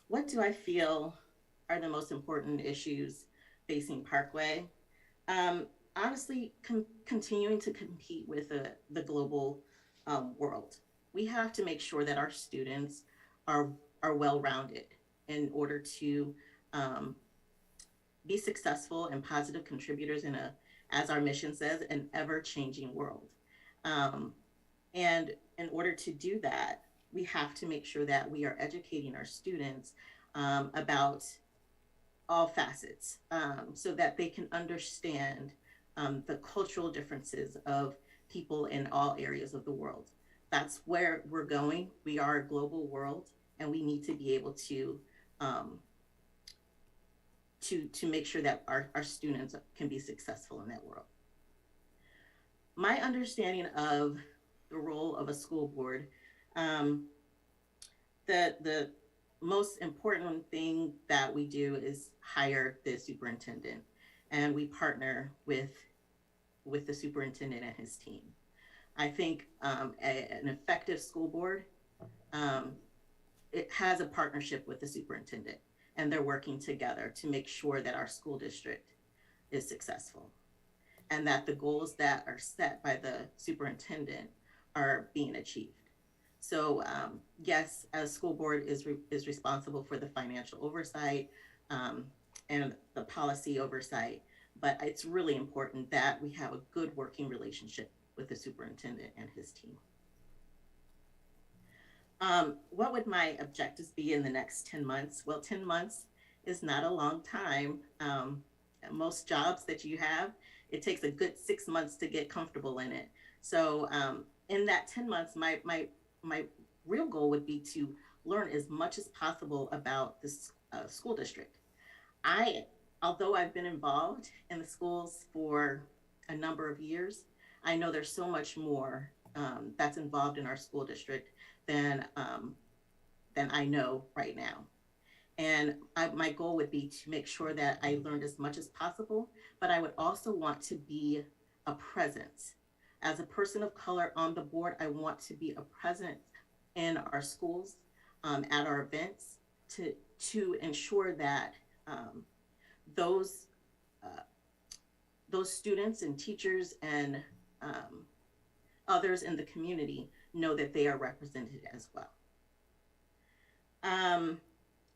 What do I feel are the most important issues facing Parkway? Honestly, continuing to compete with the global world. We have to make sure that our students are well-rounded in order to be successful and positive contributors in as our mission says, an ever-changing world. And in order to do that, we have to make sure that we are educating our students about all facets, so that they can understand the cultural differences of people in all areas of the world. That's where we're going. We are a global world, and we need to be able to make sure that our students can be successful in that world. My understanding of the role of a school board, the most important thing that we do is hire the superintendent, and we partner with the superintendent and his team. I think an effective school board, it has a partnership with the superintendent, and they're working together to make sure that our school district is successful, and that the goals that are set by the superintendent are being achieved. So yes, a school board is responsible for the financial oversight and the policy oversight, but it's really important that we have a good working relationship with the superintendent and his team. What would my objectives be in the next 10 months? Well, 10 months is not a long time. Most jobs that you have, it takes a good 6 months to get comfortable in it. So in that 10 months, my real goal would be to learn as much as possible about this school district. Although I've been involved in the schools for a number of years, I know there's so much more that's involved in our school district than I know right now. And my goal would be to make sure that I learned as much as possible, but I would also want to be a presence. As a person of color on the board, I want to be a presence in our schools, at our events, to ensure that those students and teachers and others in the community know that they are represented as well.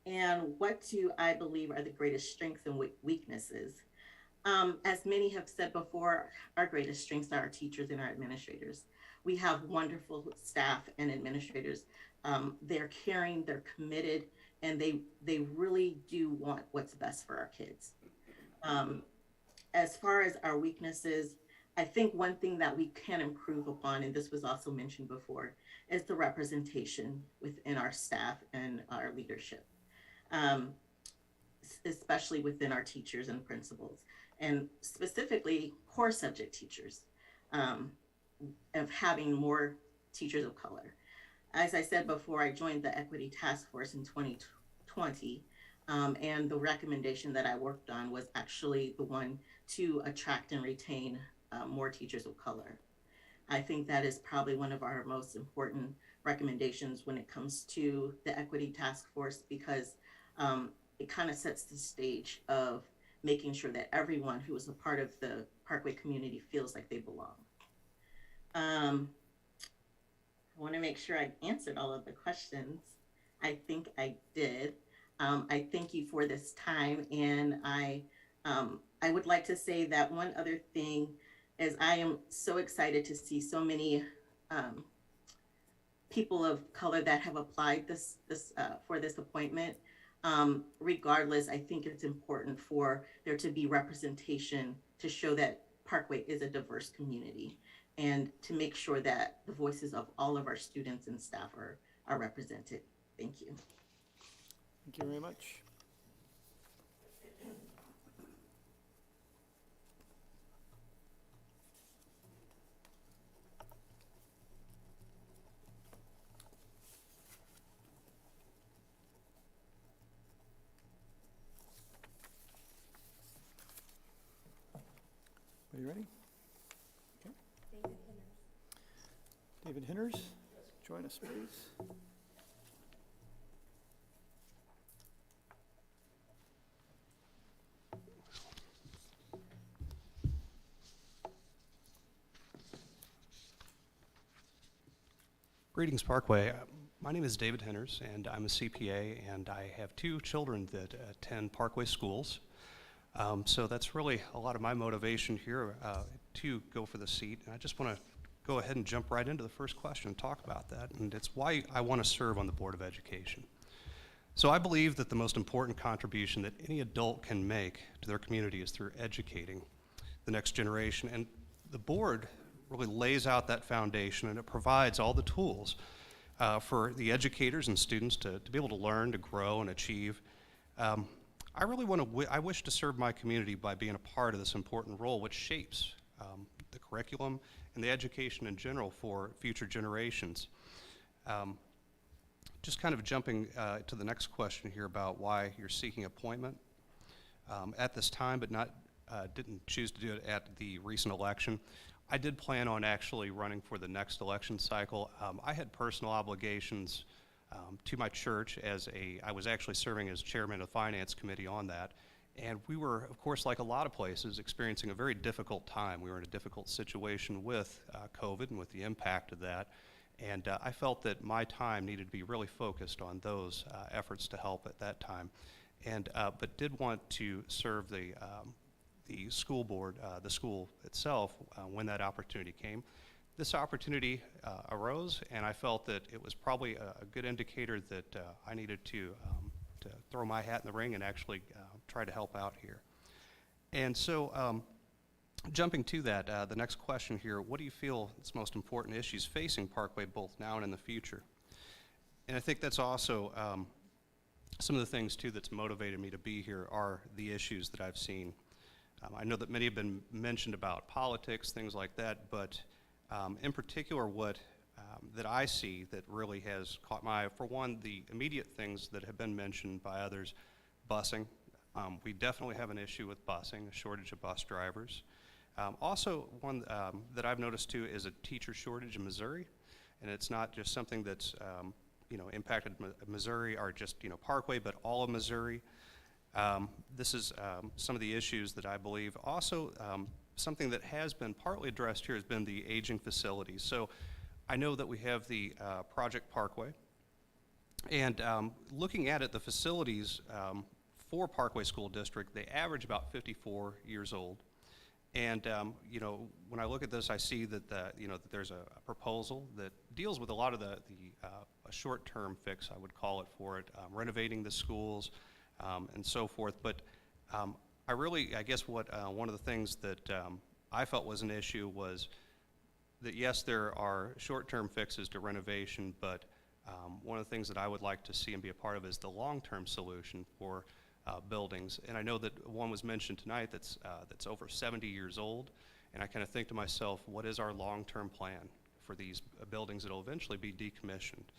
And what do I believe are the greatest strengths and weaknesses? As many have said before, our greatest strengths are our teachers and our administrators. We have wonderful staff and administrators. They're caring, they're committed, and they really do want what's best for our kids. As far as our weaknesses, I think one thing that we can improve upon, and this was also mentioned before, is the representation within our staff and our leadership, especially within our teachers and principals, and specifically core subject teachers, of having more teachers of color. As I said before, I joined the Equity Task Force in 2020, and the recommendation that I worked on was actually the one to attract and retain more teachers of color. I think that is probably one of our most important recommendations when it comes to the Equity Task Force, because it kind of sets the stage of making sure that everyone who is a part of the Parkway community feels like they belong. I want to make sure I answered all of the questions. I think I did. I thank you for this time, and I would like to say that one other thing is I am so excited to see so many people of color that have applied for this appointment. Regardless, I think it's important for there to be representation to show that Parkway is a diverse community, and to make sure that the voices of all of our students and staff are represented. Thank you. Thank you very much. Are you ready? Okay. David Henners, join us, please. Greetings, Parkway. My name is David Henners, and I'm a CPA, and I have 2 children that attend Parkway schools. So that's really a lot of my motivation here to go for the seat. And I just want to go ahead and jump right into the first question and talk about that. And it's why I want to serve on the Board of Education. So I believe that the most important contribution that any adult can make to their community is through educating the next generation. And the board really lays out that foundation, and it provides all the tools for the educators and students to be able to learn, to grow, and achieve. I really I wish to serve my community by being a part of this important role, which shapes the curriculum and the education in general for future generations. Just kind of jumping to the next question here about why you're seeking appointment at this time, but didn't choose to do it at the recent election. I did plan on actually running for the next election cycle. I had personal obligations to my church I was actually serving as chairman of the finance committee on that. And we were, of course, like a lot of places, experiencing a very difficult time. We were in a difficult situation with COVID and with the impact of that. And I felt that my time needed to be really focused on those efforts to help at that time. And but did want to serve the school board, the school itself, when that opportunity came. This opportunity arose, and I felt that it was probably a good indicator that I needed to throw my hat in the ring and actually try to help out here. And so jumping to that, the next question here, what do you feel is most important issues facing Parkway both now and in the future? And I think that's also some of the things too that's motivated me to be here are the issues that I've seen. I know that many have been mentioned about politics, things like that, but in particular what that I see that really has caught my eye. For one, the immediate things that have been mentioned by others, busing. We definitely have an issue with busing, a shortage of bus drivers. Also, one that I've noticed too is a teacher shortage in Missouri, and it's not just something that's impacted Missouri or just Parkway, but all of Missouri. This is some of the issues that I believe. Also, something that has been partly addressed here has been the aging facilities. So I know that we have the Project Parkway, and looking at it, the facilities for Parkway School District, they average about 54 years old. And when I look at this, I see that that there's a proposal that deals with a lot of the a short-term fix, I would call it, for it, renovating the schools and so forth. But I guess what one of the things that I felt was an issue was that yes, there are short-term fixes to renovation, but one of the things that I would like to see and be a part of is the long-term solution for buildings. And I know that one was mentioned tonight that's over 70 years old, and I kind of think to myself, what is our long-term plan for these buildings that will eventually be decommissioned?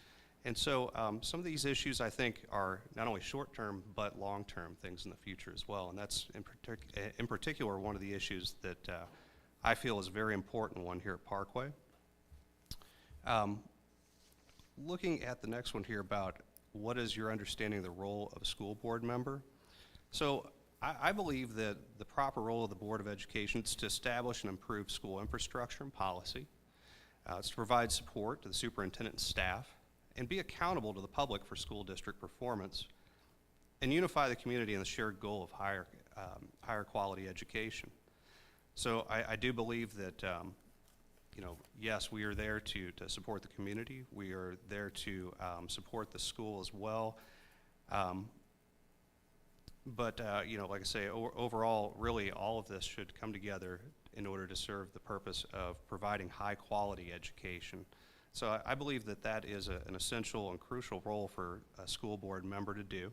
And so some of these issues I think are not only short-term but long-term things in the future as well, and that's in particular one of the issues that I feel is a very important one here at Parkway. Looking at the next one here about what is your understanding of the role of a school board member? So I believe that the proper role of the Board of Education is to establish and improve school infrastructure and policy. It's to provide support to the superintendent and staff, and be accountable to the public for school district performance, and unify the community in the shared goal of higher quality education. So I do believe that yes, we are there to support the community. We are there to support the school as well. But like I say, overall, really all of this should come together in order to serve the purpose of providing high quality education. So I believe that that is an essential and crucial role for a school board member to do.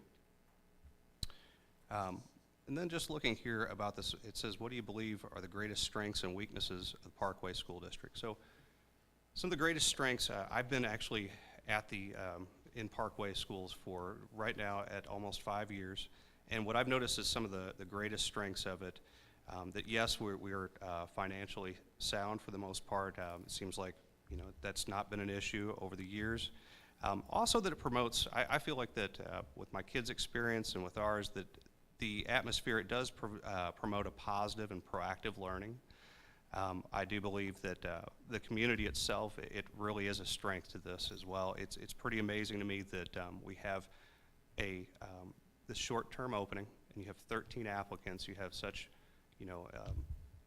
And then just looking here about this, it says, what do you believe are the greatest strengths and weaknesses of the Parkway School District? So some of the greatest strengths, I've been actually at in Parkway schools for right now at almost 5 years. And what I've noticed is some of the greatest strengths of it, that yes, we're financially sound for the most part. It seems like that's not been an issue over the years. Also that it promotes, I feel like that with my kids' experience and with ours, that the atmosphere, it does promote a positive and proactive learning. I do believe that the community itself, it really is a strength to this as well. It's pretty amazing to me that we have this short-term opening, and you have 13 applicants. You have such,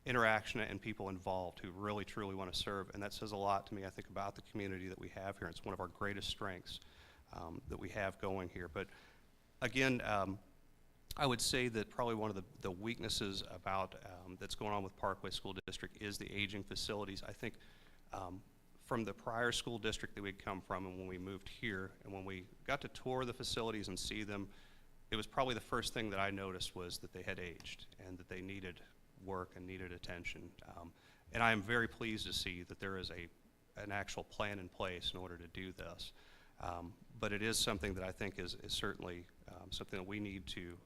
interaction and people involved who really, truly want to serve, and that says a lot to me, I think, about the community that we have here. It's one of our greatest strengths that we have going here. But again, I would say that probably one of the weaknesses about that's going on with Parkway School District is the aging facilities. I think from the prior school district that we'd come from, and when we moved here, and when we got to tour the facilities and see them, it was probably the first thing that I noticed was that they had aged and that they needed work and needed attention. And I am very pleased to see that there is an actual plan in place in order to do this. But it is something that I think is certainly something that we need to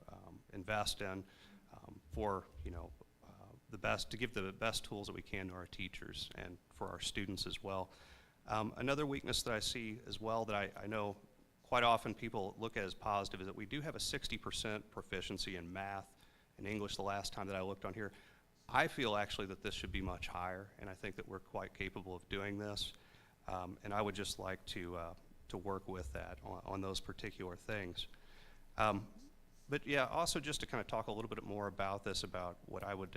invest in for the best, to give the best tools that we can to our teachers and for our students as well. Another weakness that I see as well that I know quite often people look at as positive is that we do have a 60% proficiency in math and English the last time that I looked on here. I feel actually that this should be much higher, and I think that we're quite capable of doing this. And I would just like to work with that on those particular things. But yeah, also just to kind of talk a little bit more about this, about what I would,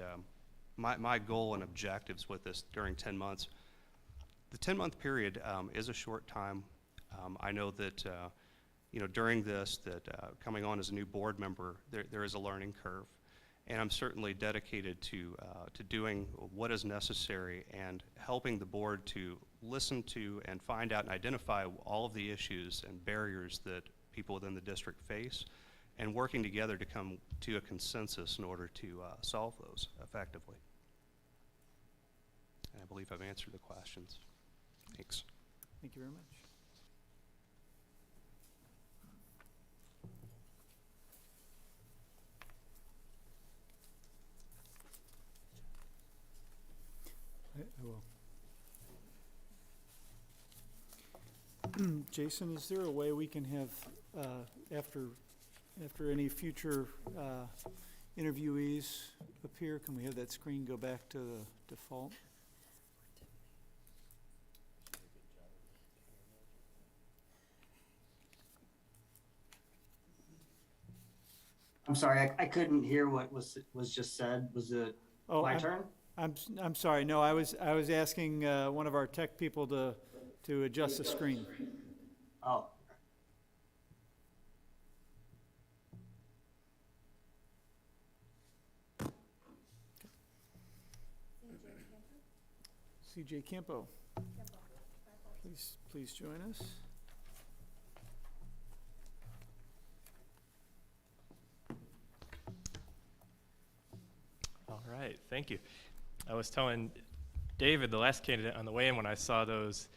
my goal and objectives with this during 10 months. The 10-month period is a short time. I know that during this, that coming on as a new board member, there is a learning curve, and I'm certainly dedicated to doing what is necessary and helping the board to listen to and find out and identify all of the issues and barriers that people within the district face, and working together to come to a consensus in order to solve those effectively. And I believe I've answered the questions. Thanks. Thank you very much. I will. Jason, is there a way we can have, after any future interviewees appear, can we have that screen go back to the default? I'm sorry, I couldn't hear what was just said. Was it Oh, my turn? I'm sorry. No, I was asking one of our tech people to adjust the screen. Oh, CJ Campo, please join us. All right, thank you. I was telling David, the last candidate, on the way in when I saw those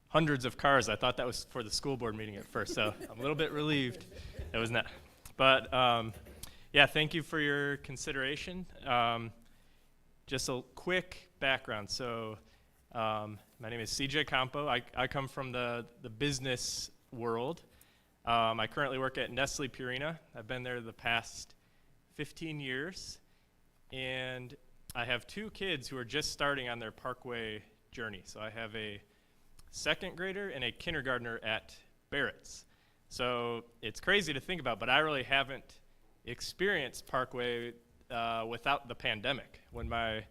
hundreds of cars, I thought that was for the school board meeting at first, so I'm a little bit relieved it was not. But yeah, thank you for your consideration. Just a quick background. So my name is CJ Campo. I come from the business world. I currently work at Nestle Purina. I've been there the past 15 years. And I have two kids who are just starting on their Parkway journey. So I have a second grader and a kindergartner at Barrett's. So it's crazy to think about, but I really haven't experienced Parkway without the pandemic. When my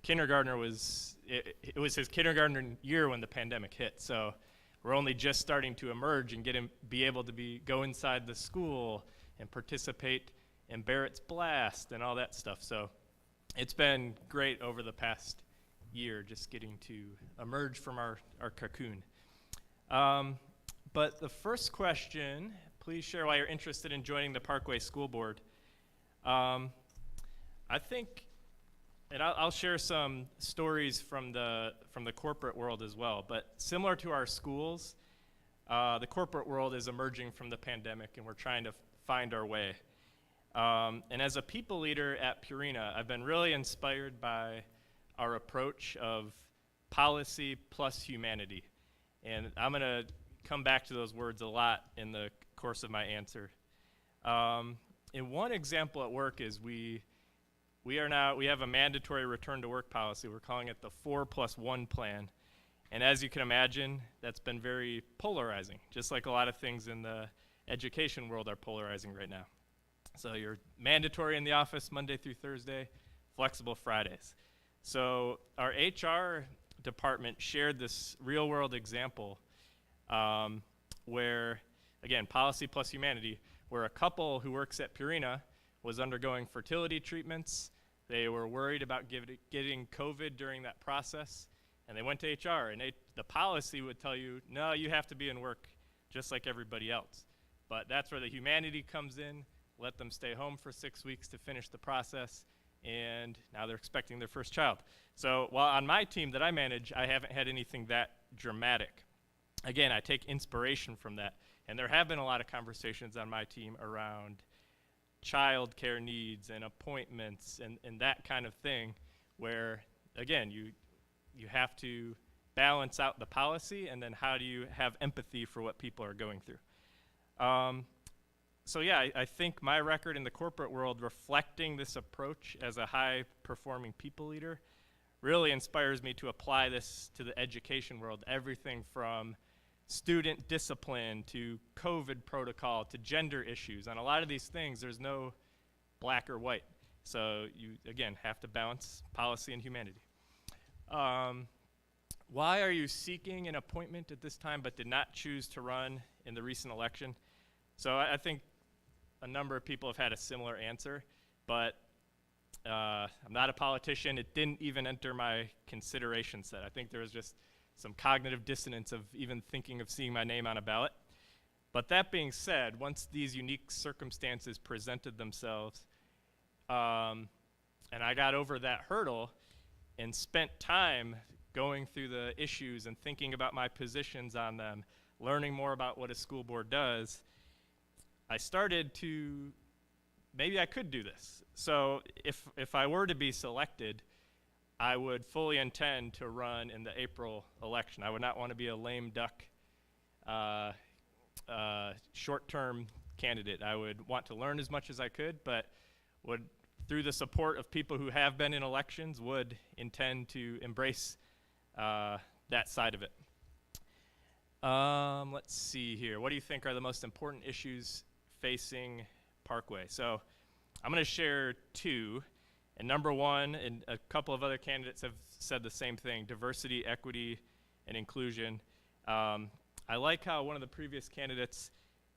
kindergartner was, it was his kindergarten year when the pandemic hit. So we're only just starting to emerge and be able to go inside the school and participate in Barrett's Blast and all that stuff. So it's been great over the past year just getting to emerge from our cocoon. But the first question, please share why you're interested in joining the Parkway School Board. I think, and I'll share some stories from the corporate world as well, but similar to our schools, the corporate world is emerging from the pandemic and we're trying to find our way. And as a people leader at Purina, I've been really inspired by our approach of policy plus humanity. And I'm going to come back to those words a lot in the course of my answer. And one example at work is we have a mandatory return to work policy. We're calling it the 4+1 plan. And as you can imagine, that's been very polarizing, just like a lot of things in the education world are polarizing right now. So you're mandatory in the office Monday through Thursday, flexible Fridays. So our HR department shared this real world example where, again, policy plus humanity, where a couple who works at Purina was undergoing fertility treatments. They were worried about getting COVID during that process, and they went to HR, and the policy would tell you, no, you have to be in work just like everybody else. But that's where the humanity comes in. Let them stay home for 6 weeks to finish the process, and now they're expecting their first child. So while on my team that I manage, I haven't had anything that dramatic. Again, I take inspiration from that, and there have been a lot of conversations on my team around child care needs and appointments and that kind of thing, where, again, you have to balance out the policy, and then how do you have empathy for what people are going through. So yeah, I think my record in the corporate world reflecting this approach as a high-performing people leader really inspires me to apply this to the education world, everything from student discipline to COVID protocol to gender issues. On a lot of these things, there's no black or white. So you, again, have to balance policy and humanity. Why are you seeking an appointment at this time but did not choose to run in the recent election? So I think a number of people have had a similar answer, but I'm not a politician. It didn't even enter my consideration set. I think there was just some cognitive dissonance of even thinking of seeing my name on a ballot. But that being said, once these unique circumstances presented themselves, and I got over that hurdle and spent time going through the issues and thinking about my positions on them, learning more about what a school board does, I started to, maybe I could do this. So if I were to be selected, I would fully intend to run in the April election. I would not want to be a lame duck short-term candidate. I would want to learn as much as I could, but would, through the support of people who have been in elections, would intend to embrace that side of it. Let's see here. What do you think are the most important issues facing Parkway? So I'm going to share two. And number one, and a couple of other candidates have said the same thing, diversity, equity, and inclusion. I like how one of the previous candidates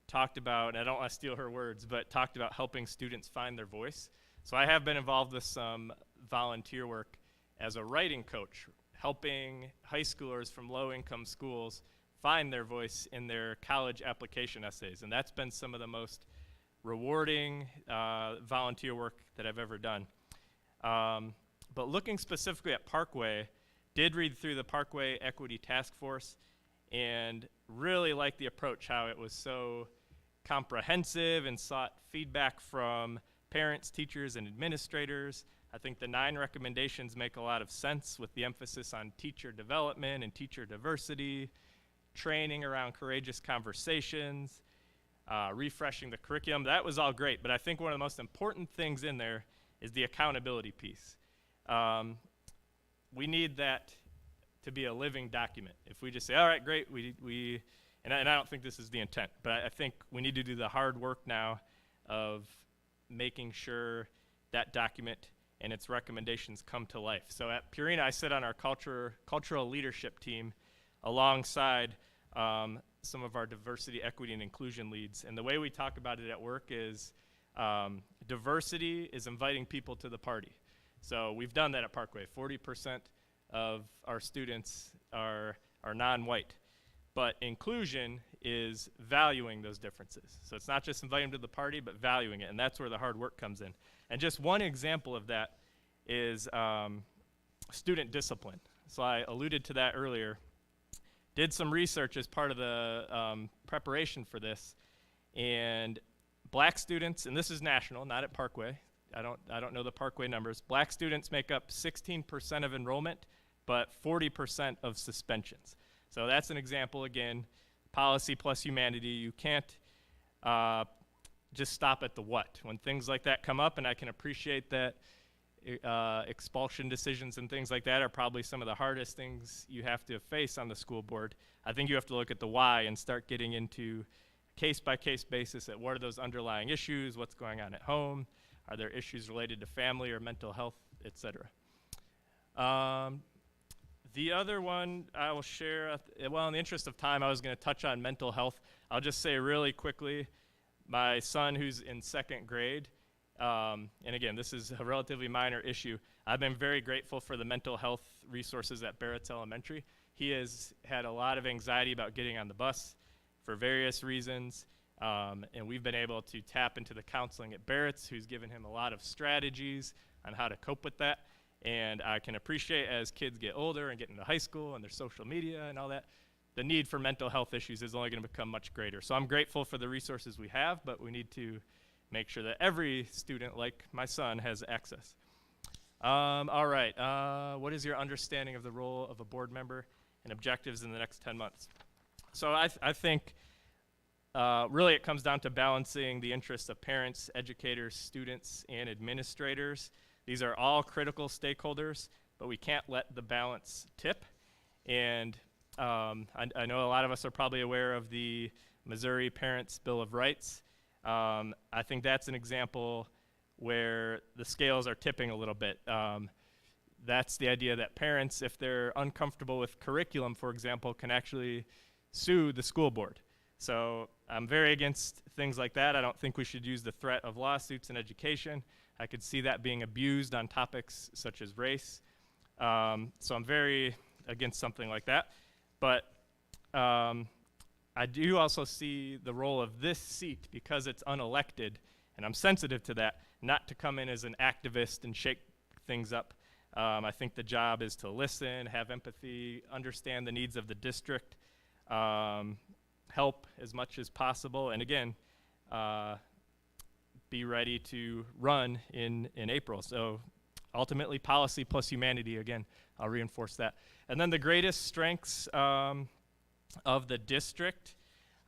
talked about, and I don't want to steal her words, but talked about helping students find their voice. So I have been involved with some volunteer work as a writing coach, helping high schoolers from low-income schools find their voice in their college application essays. And that's been some of the most rewarding volunteer work that I've ever done. But looking specifically at Parkway, did read through the Parkway Equity Task Force and really liked the approach, how it was so comprehensive and sought feedback from parents, teachers, and administrators. I think the 9 recommendations make a lot of sense, with the emphasis on teacher development and teacher diversity, training around courageous conversations, refreshing the curriculum. That was all great, but I think one of the most important things in there is the accountability piece. We need that to be a living document. If we just say, all right, great, and I don't think this is the intent, but I think we need to do the hard work now of making sure that document and its recommendations come to life. So at Purina, I sit on our cultural leadership team alongside some of our diversity, equity, and inclusion leads. And the way we talk about it at work is diversity is inviting people to the party. So we've done that at Parkway. 40% of our students are non-white. But inclusion is valuing those differences. So it's not just inviting them to the party, but valuing it. And that's where the hard work comes in. And just one example of that is student discipline. So I alluded to that earlier. Did some research as part of the preparation for this. And black students, and this is national, not at Parkway. I don't know the Parkway numbers. Black students make up 16% of enrollment, but 40% of suspensions. So that's an example, again, policy plus humanity. You can't just stop at the what. When things like that come up, and I can appreciate that expulsion decisions and things like that are probably some of the hardest things you have to face on the school board. I think you have to look at the why and start getting into case-by-case basis at what are those underlying issues, what's going on at home, are there issues related to family or mental health, et cetera. The other one I will share, well, in the interest of time, I was going to touch on mental health. I'll just say really quickly, my son who's in 2nd grade, and again, this is a relatively minor issue. I've been very grateful for the mental health resources at Barrett's Elementary. He has had a lot of anxiety about getting on the bus for various reasons, and we've been able to tap into the counseling at Barrett's, who's given him a lot of strategies on how to cope with that. And I can appreciate as kids get older and get into high school and their social media and all that, the need for mental health issues is only going to become much greater. So I'm grateful for the resources we have, but we need to make sure that every student, like my son, has access. All right, what is your understanding of the role of a board member and objectives in the next 10 months? So I think really it comes down to balancing the interests of parents, educators, students, and administrators. These are all critical stakeholders, but we can't let the balance tip. And I know a lot of us are probably aware of the Missouri Parents' Bill of Rights. I think that's an example where the scales are tipping a little bit. That's the idea that parents, if they're uncomfortable with curriculum, for example, can actually sue the school board. So I'm very against things like that. I don't think we should use the threat of lawsuits in education. I could see that being abused on topics such as race. So I'm very against something like that. But I do also see the role of this seat, because it's unelected, and I'm sensitive to that, not to come in as an activist and shake things up, I think the job is to listen, have empathy, understand the needs of the district, help as much as possible, and again, be ready to run in April. So ultimately, policy plus humanity, again, I'll reinforce that. And then the greatest strengths of the district,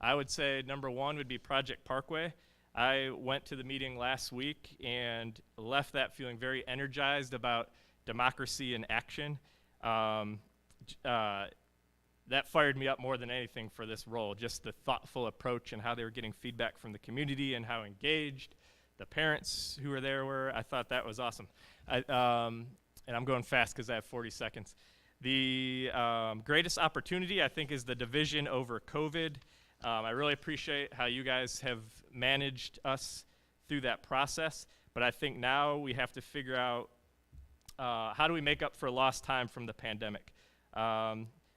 I would say number one would be Project Parkway. I went to the meeting last week and left that feeling very energized about democracy in action. That fired me up more than anything for this role, just the thoughtful approach and how they were getting feedback from the community and how engaged the parents who were there were. I thought that was awesome. And I'm going fast because I have 40 seconds. The greatest opportunity, I think, is the division over COVID. I really appreciate how you guys have managed us through that process, but I think now we have to figure out how do we make up for lost time from the pandemic.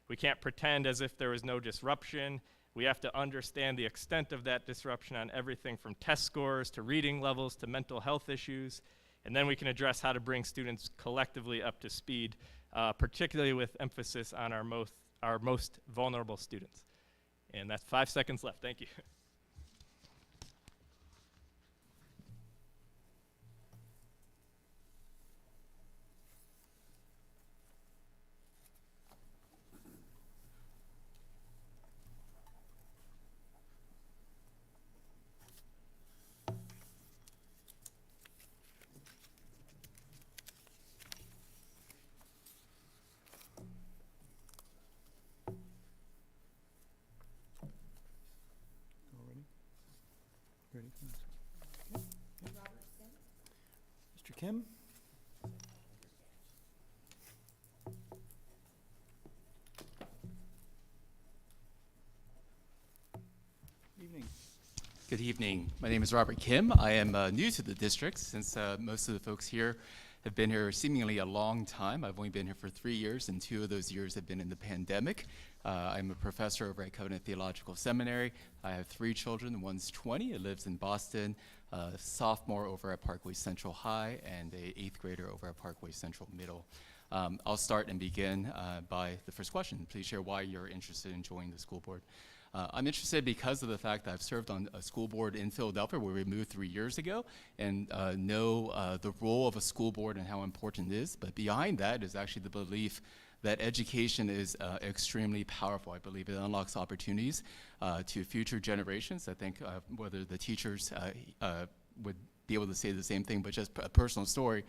We can't pretend as if there was no disruption. We have to understand the extent of that disruption on everything from test scores to reading levels to mental health issues, and then we can address how to bring students collectively up to speed, particularly with emphasis on our most vulnerable students. And that's 5 seconds left. Thank you. Ready for this? Mr. Kim? Evening. Good evening. My name is Robert Kim. I am new to the district since most of the folks here have been here seemingly a long time. I've only been here for 3 years, and 2 of those years have been in the pandemic. I'm a professor over at Covenant Theological Seminary. I have 3 children. One's 20, it lives in Boston, a sophomore over at Parkway Central High, and an 8th grader over at Parkway Central Middle. I'll start and begin by the first question. Please share why you're interested in joining the school board. I'm interested because of the fact that I've served on a school board in Philadelphia where we moved 3 years ago, and know the role of a school board and how important it is. But behind that is actually the belief that education is extremely powerful. I believe it unlocks opportunities to future generations. I think whether the teachers would be able to say the same thing, but just a personal story.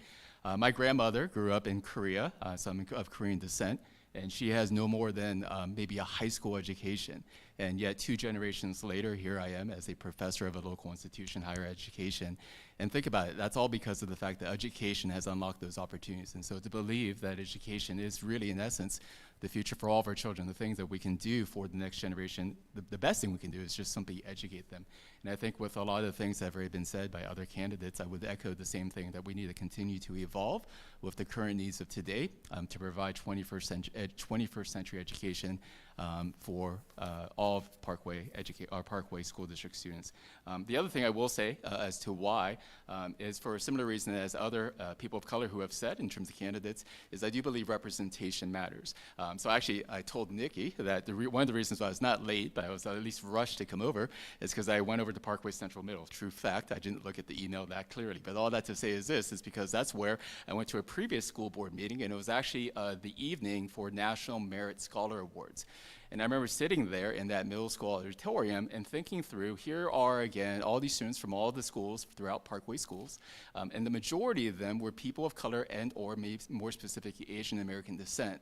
My grandmother grew up in Korea, so I'm of Korean descent, and she has no more than maybe a high school education. And yet 2 generations later, here I am as a professor of a local institution, higher education. And think about it, that's all because of the fact that education has unlocked those opportunities. And so to believe that education is really, in essence, the future for all of our children, the things that we can do for the next generation, the best thing we can do is just simply educate them. And I think with a lot of the things that have already been said by other candidates, I would echo the same thing, that we need to continue to evolve with the current needs of today to provide 21st century education for all of our Parkway School District students. The other thing I will say as to why is for a similar reason as other people of color who have said in terms of candidates, is I do believe representation matters. So actually, I told Nikki that one of the reasons why I was not late, but I was at least rushed to come over, is because I went over to Parkway Central Middle. True fact, I didn't look at the email that clearly. But all that to say is this, is because that's where I went to a previous school board meeting, and it was actually the evening for National Merit Scholar Awards. And I remember sitting there in that middle school auditorium and thinking through, here are, again, all these students from all the schools throughout Parkway schools, and the majority of them were people of color and or maybe more specifically Asian American descent.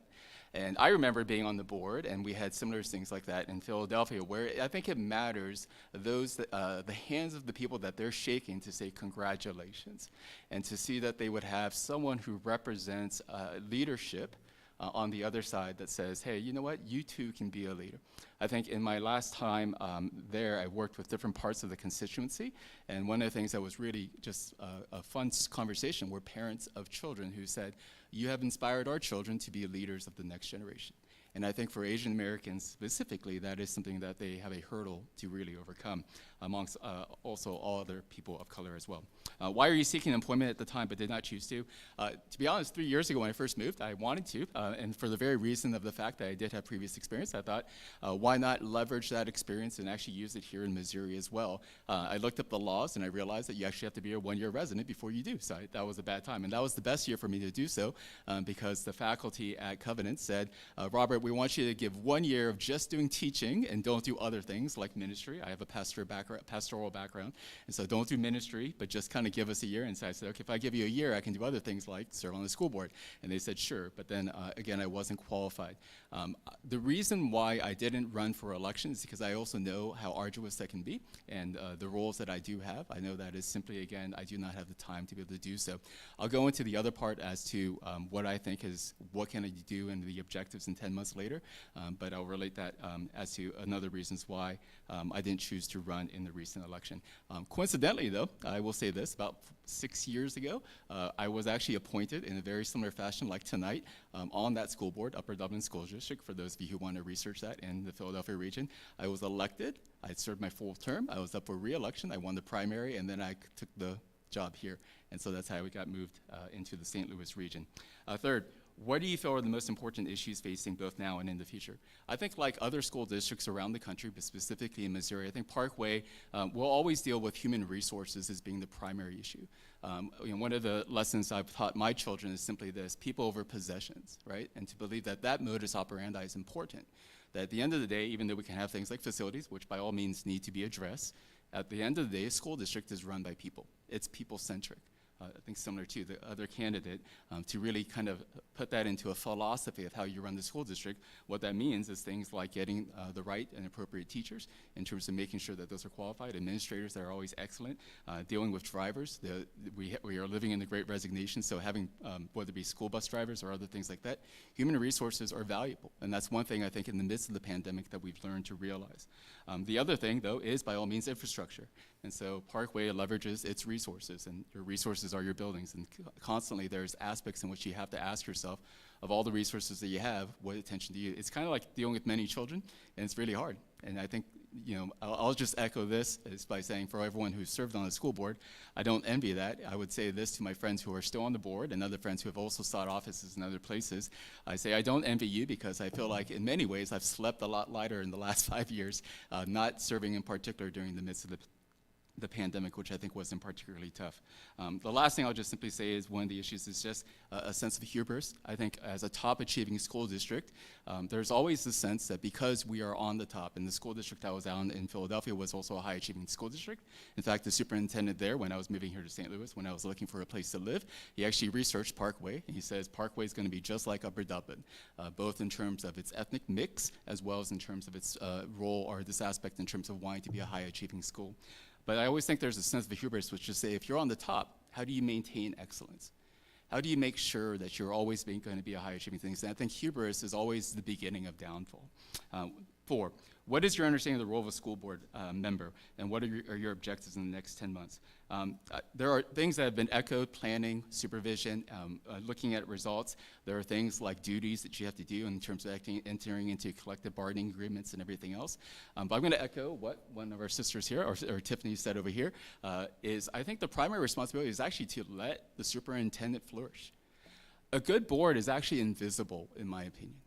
And I remember being on the board, and we had similar things like that in Philadelphia, where I think it matters the hands of the people that they're shaking to say congratulations, and to see that they would have someone who represents leadership on the other side that says, hey, you know what, you too can be a leader. I think in my last time there, I worked with different parts of the constituency, and one of the things that was really just a fun conversation were parents of children who said, you have inspired our children to be leaders of the next generation. And I think for Asian Americans specifically, that is something that they have a hurdle to really overcome, amongst also all other people of color as well. Why are you seeking employment at the time but did not choose to? To be honest, 3 years ago when I first moved, I wanted to, and for the very reason of the fact that I did have previous experience, I thought, why not leverage that experience and actually use it here in Missouri as well? I looked up the laws and I realized that you actually have to be a 1-year resident before you do, so that was a bad time. And that was the best year for me to do so, because the faculty at Covenant said, Robert, we want you to give 1 year of just doing teaching and don't do other things like ministry. I have a pastoral background, and so don't do ministry, but just kind of give us a year. And so I said, okay, if I give you a year, I can do other things like serve on the school board. And they said, sure, but then again, I wasn't qualified. The reason why I didn't run for election is because I also know how arduous that can be, and the roles that I do have, I know that is simply, again, I do not have the time to be able to do so. I'll go into the other part as to what I think is, what can I do and the objectives in 10 months later, but I'll relate that as to another reasons why I didn't choose to run in the recent election. Coincidentally, though, I will say this, about 6 years ago, I was actually appointed in a very similar fashion like tonight on that school board, Upper Dublin School District, for those of you who want to research that in the Philadelphia region. I was elected, I served my full term, I was up for re-election, I won the primary, and then I took the job here. And so that's how we got moved into the St. Louis region. Third, what do you feel are the most important issues facing both now and in the future? I think like other school districts around the country, but specifically in Missouri, I think Parkway will always deal with human resources as being the primary issue. One of the lessons I've taught my children is simply this: people over possessions, right? And to believe that that modus operandi is important. That at the end of the day, even though we can have things like facilities, which by all means need to be addressed, at the end of the day, a school district is run by people. It's people-centric. I think similar to the other candidate, to really kind of put that into a philosophy of how you run the school district. What that means is things like getting the right and appropriate teachers in terms of making sure that those are qualified, administrators that are always excellent, dealing with drivers. We are living in the Great Resignation, so having, whether it be school bus drivers or other things like that, human resources are valuable. And that's one thing I think in the midst of the pandemic that we've learned to realize. The other thing, though, is by all means infrastructure. And so Parkway leverages its resources, and your resources are your buildings. And constantly there's aspects in which you have to ask yourself, of all the resources that you have, what attention do you? It's kind of like dealing with many children, and it's really hard. And I think, I'll just echo this is by saying, for everyone who's served on the school board, I don't envy that. I would say this to my friends who are still on the board and other friends who have also sought offices in other places. I say I don't envy you because I feel like in many ways I've slept a lot lighter in the last 5 years, not serving in particular during the midst of the pandemic, which I think wasn't particularly tough. The last thing I'll just simply say is one of the issues is just a sense of hubris. I think as a top achieving school district, there's always the sense that because we are on the top, and the school district I was out in Philadelphia was also a high achieving school district. In fact, the superintendent there, when I was moving here to St. Louis, when I was looking for a place to live, he actually researched Parkway, and he says Parkway is going to be just like Upper Dublin, both in terms of its ethnic mix, as well as in terms of its role, or this aspect in terms of wanting to be a high achieving school. But I always think there's a sense of hubris, which is say, if you're on the top, how do you maintain excellence? How do you make sure that you're always going to be a high achieving thing? And I think hubris is always the beginning of downfall. 4, what is your understanding of the role of a school board member, and what are your objectives in the next 10 months? There are things that have been echoed: planning, supervision, looking at results. There are things like duties that you have to do in terms of entering into collective bargaining agreements and everything else. But I'm going to echo what one of our sisters here, or Tiffany said over here, is I think the primary responsibility is actually to let the superintendent flourish. A good board is actually invisible, in my opinion,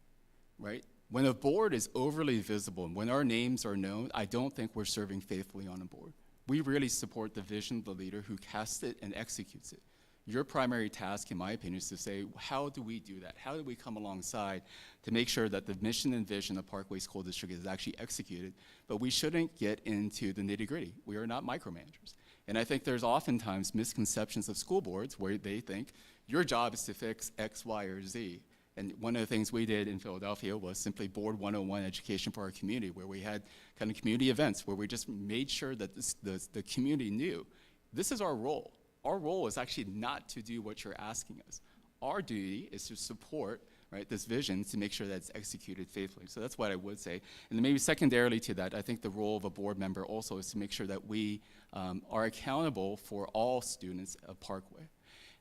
right? When a board is overly visible, and when our names are known, I don't think we're serving faithfully on a board. We really support the vision of the leader who casts it and executes it. Your primary task, in my opinion, is to say, how do we do that? How do we come alongside to make sure that the mission and vision of Parkway School District is actually executed? But we shouldn't get into the nitty-gritty. We are not micromanagers. And I think there's oftentimes misconceptions of school boards where they think your job is to fix X, Y, or Z. And one of the things we did in Philadelphia was simply Board 101 education for our community, where we had kind of community events where we just made sure that the community knew this is our role. Our role is actually not to do what you're asking us. Our duty is to support, right, this vision to make sure that it's executed faithfully. So that's what I would say. And then maybe secondarily to that, I think the role of a board member also is to make sure that we are accountable for all students of Parkway.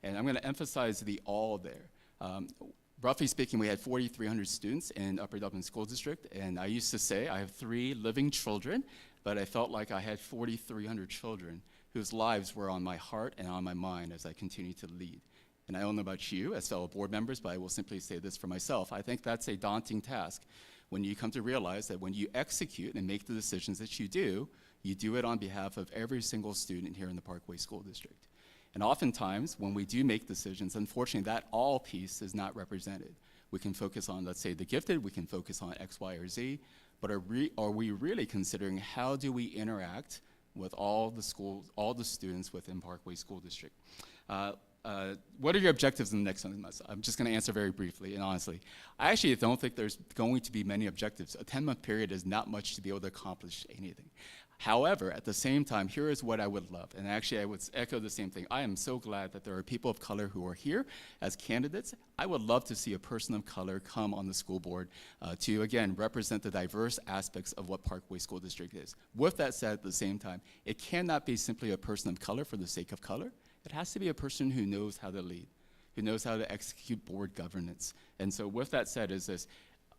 And I'm going to emphasize the all there. roughly speaking, we had 4,300 students in Upper Dublin School District, and I used to say I have 3 living children, but I felt like I had 4,300 children whose lives were on my heart and on my mind as I continue to lead. And I don't know about you as fellow board members, but I will simply say this for myself. I think that's a daunting task when you come to realize that when you execute and make the decisions that you do it on behalf of every single student here in the Parkway School District. And oftentimes, when we do make decisions, unfortunately, that all piece is not represented. We can focus on, let's say, the gifted, we can focus on X, Y, or Z, but are we really considering how do we interact with all the schools, all the students within Parkway School District? What are your objectives in the next 10 months? I'm just going to answer very briefly and honestly. I actually don't think there's going to be many objectives. A 10-month period is not much to be able to accomplish anything. However, at the same time, here is what I would love, and actually I would echo the same thing. I am so glad that there are people of color who are here as candidates. I would love to see a person of color come on the school board to, again, represent the diverse aspects of what Parkway School District is. With that said, at the same time, it cannot be simply a person of color for the sake of color. It has to be a person who knows how to lead, who knows how to execute board governance. And so with that said is this,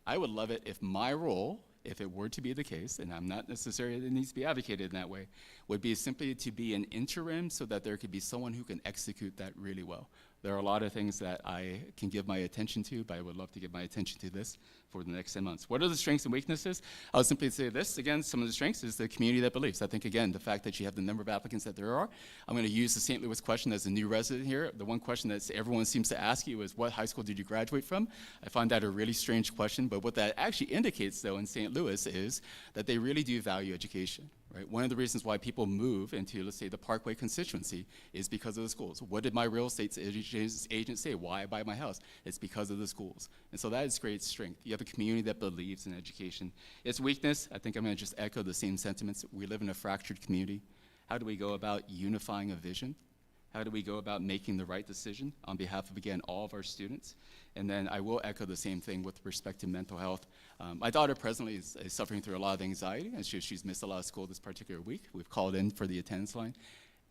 I would love it if my role, if it were to be the case, and I'm not necessarily that it needs to be advocated in that way, would be simply to be an interim so that there could be someone who can execute that really well. There are a lot of things that I can give my attention to, but I would love to give my attention to this for the next 10 months. What are the strengths and weaknesses? I'll simply say this, again, some of the strengths is the community that believes. I think, again, the fact that you have the number of applicants that there are. I'm going to use the St. Louis question as a new resident here. The one question that everyone seems to ask you is, what high school did you graduate from? I find that a really strange question, but what that actually indicates, though, in St. Louis is that they really do value education. Right? One of the reasons why people move into, let's say, the Parkway constituency is because of the schools. What did my real estate agent say? Why I buy my house? It's because of the schools. And so that is great strength. You have a community that believes in education. Its weakness, I think I'm going to just echo the same sentiments. We live in a fractured community. How do we go about unifying a vision? How do we go about making the right decision on behalf of, again, all of our students? And then I will echo the same thing with respect to mental health. My daughter presently is suffering through a lot of anxiety, and she's missed a lot of school this particular week. We've called in for the attendance line.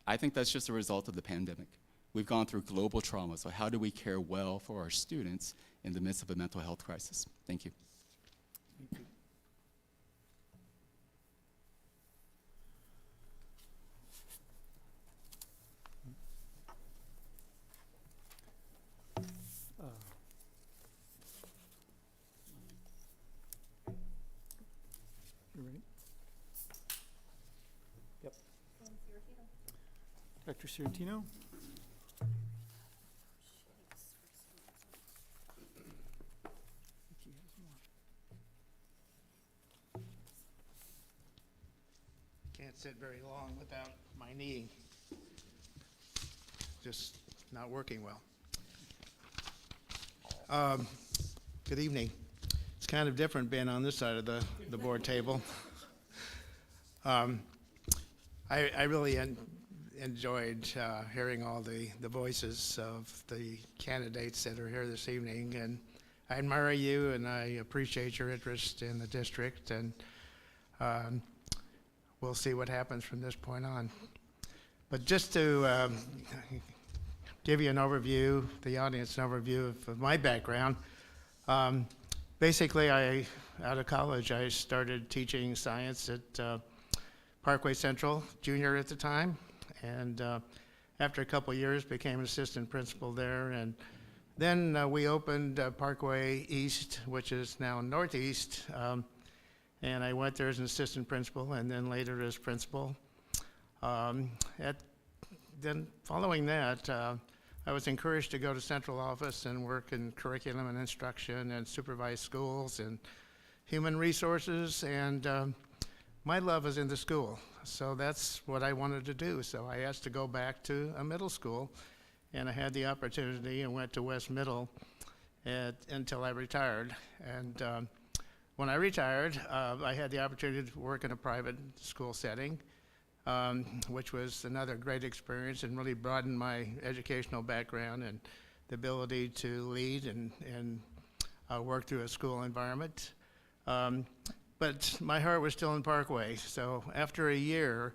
I think that's just a result of the pandemic. We've gone through global trauma, so how do we care well for our students in the midst of a mental health crisis? Thank you. Thank you. You ready? Yep. Dr. Certino? Can't sit very long without my knee just not working well. Good evening. It's kind of different being on this side of the board table. I really enjoyed hearing all the voices of the candidates that are here this evening, and I admire you and I appreciate your interest in the district, and we'll see what happens from this point on. But just to give you an overview, the audience an overview of my background, basically out of college I started teaching science at Parkway Central, junior at the time, and after a couple years became an assistant principal there, and then we opened Parkway East, which is now Northeast, and I went there as an assistant principal and then later as principal. Then following that, I was encouraged to go to central office and work in curriculum and instruction and supervise schools and human resources, and my love is in the school, so that's what I wanted to do. So I asked to go back to a middle school, and I had the opportunity and went to West Middle until I retired. And when I retired, I had the opportunity to work in a private school setting, which was another great experience and really broadened my educational background and the ability to lead and work through a school environment. But my heart was still in Parkway, so after a year,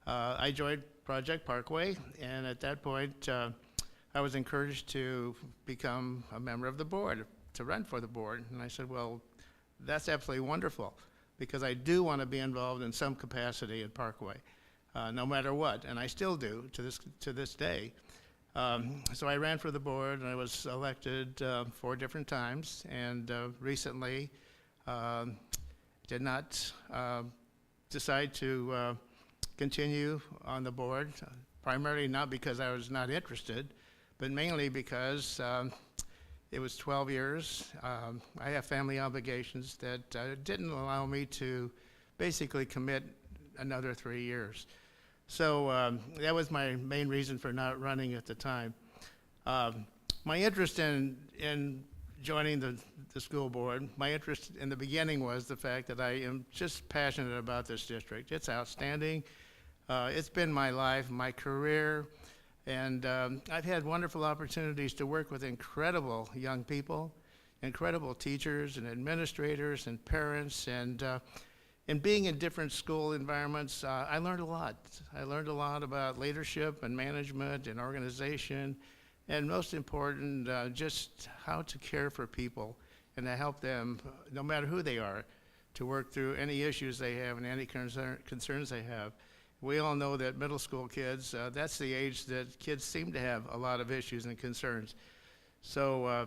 I joined Project Parkway, and at that point, I was encouraged to become a member of the board, to run for the board. And I said, well, that's absolutely wonderful, because I do want to be involved in some capacity at Parkway, no matter what, and I still do to this day. So I ran for the board, and I was elected 4 different times, and recently did not decide to continue on the board, primarily not because I was not interested, but mainly because it was 12 years. I have family obligations that didn't allow me to basically commit another 3 years. So that was my main reason for not running at the time. My interest in joining the school board, my interest in the beginning was the fact that I am just passionate about this district. It's outstanding. It's been my life, my career, and I've had wonderful opportunities to work with incredible young people, incredible teachers and administrators and parents, and being in different school environments, I learned a lot. I learned a lot about leadership and management and organization, and most important, just how to care for people and to help them, no matter who they are, to work through any issues they have and any concerns they have. We all know that middle school kids, that's the age that kids seem to have a lot of issues and concerns. So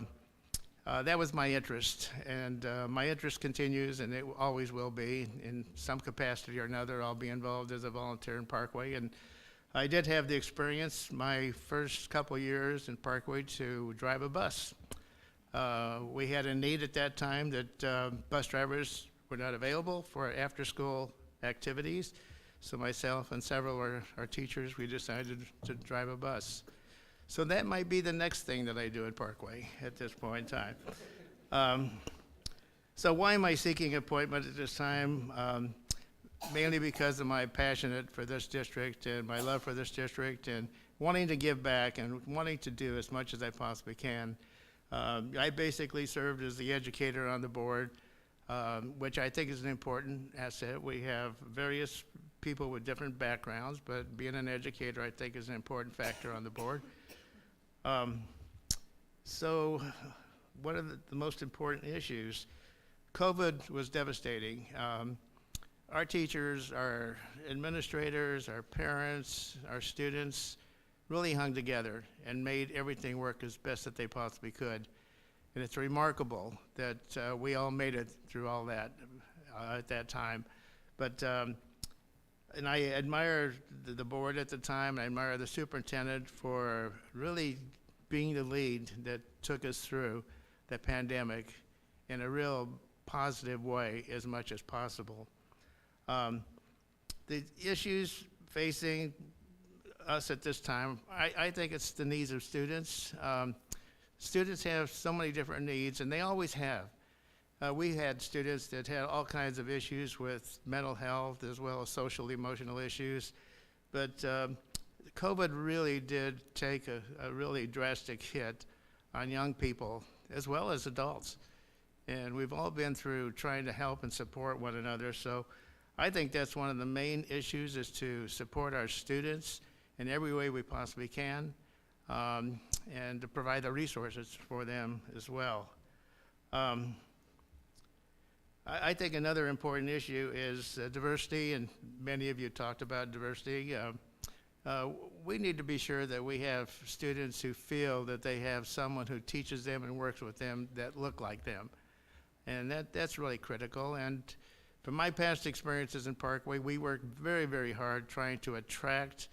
that was my interest, and my interest continues, and it always will be. In some capacity or another, I'll be involved as a volunteer in Parkway. And I did have the experience my first couple years in Parkway to drive a bus. We had a need at that time that bus drivers were not available for after-school activities. So myself and several of our teachers, we decided to drive a bus. So that might be the next thing that I do at Parkway at this point in time. So why am I seeking appointment at this time? Mainly because of my passion for this district and my love for this district and wanting to give back and wanting to do as much as I possibly can. I basically served as the educator on the board, which I think is an important asset. We have various people with different backgrounds, but being an educator, I think, is an important factor on the board. So what are the most important issues? COVID was devastating. Our teachers, our administrators, our parents, our students really hung together and made everything work as best that they possibly could. And it's remarkable that we all made it through all that at that time. But and I admire the board at the time. I admire the superintendent for really being the lead that took us through the pandemic in a real positive way as much as possible. The issues facing us at this time, I think it's the needs of students. Students have so many different needs, and they always have. We had students that had all kinds of issues with mental health as well as social emotional issues, but COVID really did take a really drastic hit on young people as well as adults. And we've all been through trying to help and support one another. So I think that's one of the main issues, is to support our students in every way we possibly can, and to provide the resources for them as well. I think another important issue is diversity, and many of you talked about diversity. We need to be sure that we have students who feel that they have someone who teaches them and works with them that look like them. And that's really critical. And from my past experiences in Parkway, we work very, very hard trying to attract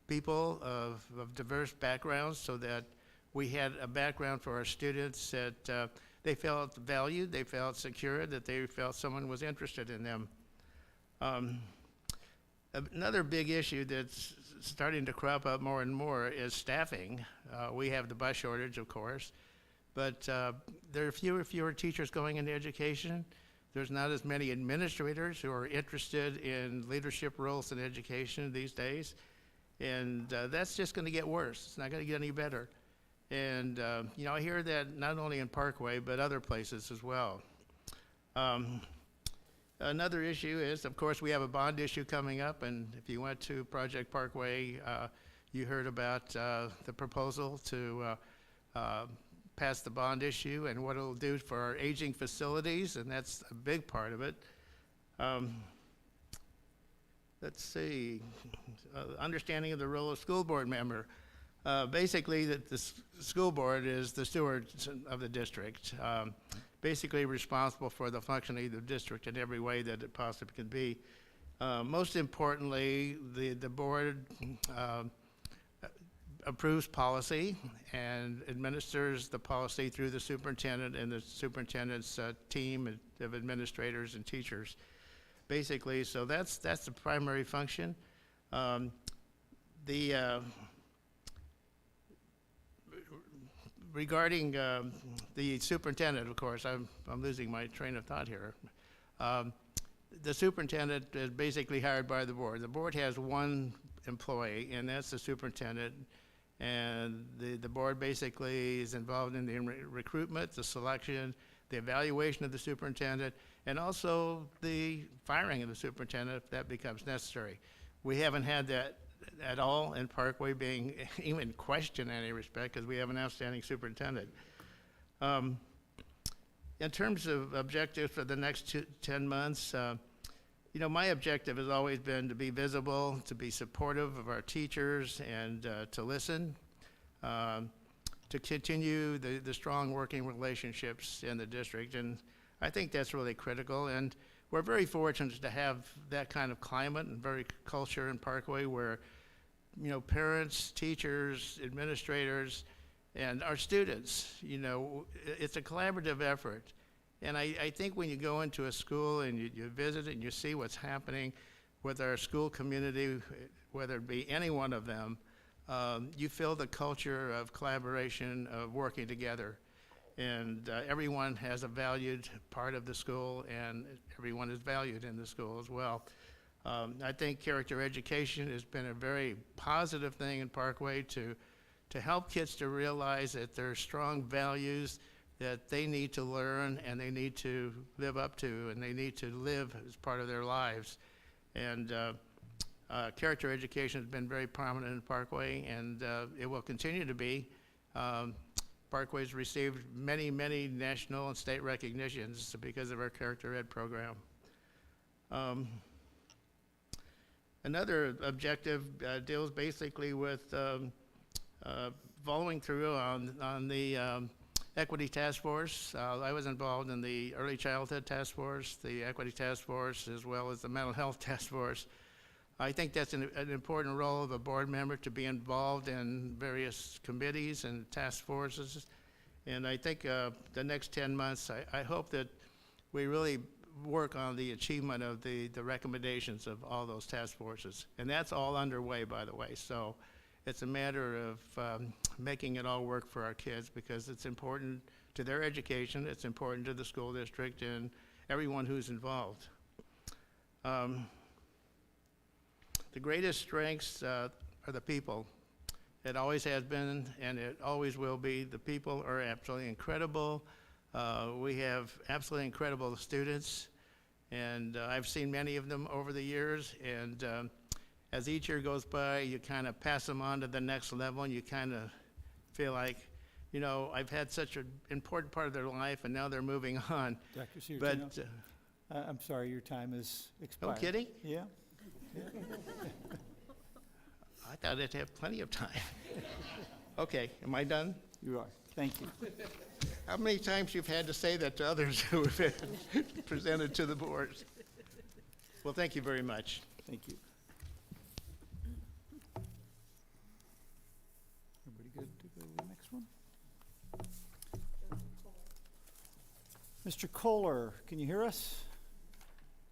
people of diverse backgrounds so that we had a background for our students that they felt valued, they felt secure, that they felt someone was interested in them. Another big issue that's starting to crop up more and more is staffing. We have the bus shortage, of course, but there are fewer teachers going into education. There's not as many administrators who are interested in leadership roles in education these days, and that's just going to get worse. It's not going to get any better. And you know, I hear that not only in Parkway, but other places as well. Another issue is, of course, we have a bond issue coming up, and if you went to Project Parkway, You heard about the proposal to pass the bond issue and what it'll do for our aging facilities, and that's a big part of it. Let's see, understanding of the role of school board member. Basically, the school board is the steward of the district, basically responsible for the functioning of the district in every way that it possibly can be. Most importantly, the board approves policy and administers the policy through the superintendent and the superintendent's team of administrators and teachers. Basically, so that's the primary function. Regarding the superintendent, of course, I'm losing my train of thought here. The superintendent is basically hired by the board. The board has one employee, and that's the superintendent. And the board basically is involved in the recruitment, the selection, the evaluation of the superintendent, and also the firing of the superintendent if that becomes necessary. We haven't had that at all in Parkway being even questioned in any respect because we have an outstanding superintendent. In terms of objectives for the next 10 months, you know, my objective has always been to be visible, to be supportive of our teachers, and to listen, to continue the strong working relationships in the district. And I think that's really critical. And we're very fortunate to have that kind of climate and very culture in Parkway where, you know, parents, teachers, administrators, and our students, you know, it's a collaborative effort. And I think when you go into a school and you visit it and you see what's happening with our school community, whether it be any one of them, you feel the culture of collaboration, of working together. And everyone has a valued part of the school, and everyone is valued in the school as well. I think character education has been a very positive thing in Parkway to help kids to realize that there are strong values that they need to learn and they need to live up to and they need to live as part of their lives. And character education has been very prominent in Parkway, and it will continue to be. Parkway's received many, many national and state recognitions because of our character ed program. Another objective deals basically with following through on the Equity Task Force. I was involved in the Early Childhood Task Force, the Equity Task Force, as well as the Mental Health Task Force. I think that's an important role of a board member to be involved in various committees and task forces. And I think the next 10 months, I hope that we really work on the achievement of the recommendations of all those task forces. And that's all underway, by the way. So it's a matter of making it all work for our kids because it's important to their education, it's important to the school district and everyone who's involved. The greatest strengths are the people. It always has been and it always will be. The people are absolutely incredible. We have absolutely incredible students, and I've seen many of them over the years, and as each year goes by, you kind of pass them on to the next level, and you kind of feel like, you know, I've had such an important part of their life, and now they're moving on. Dr. Certino, But I'm sorry, your time is expired. no kidding? Yeah. I thought I'd have plenty of time. Okay, am I done? You are. Thank you. How many times you've had to say that to others who have been presented to the board? Well, thank you very much. Thank you. Everybody good to go to the next one? Mr. Kohler, can you hear us?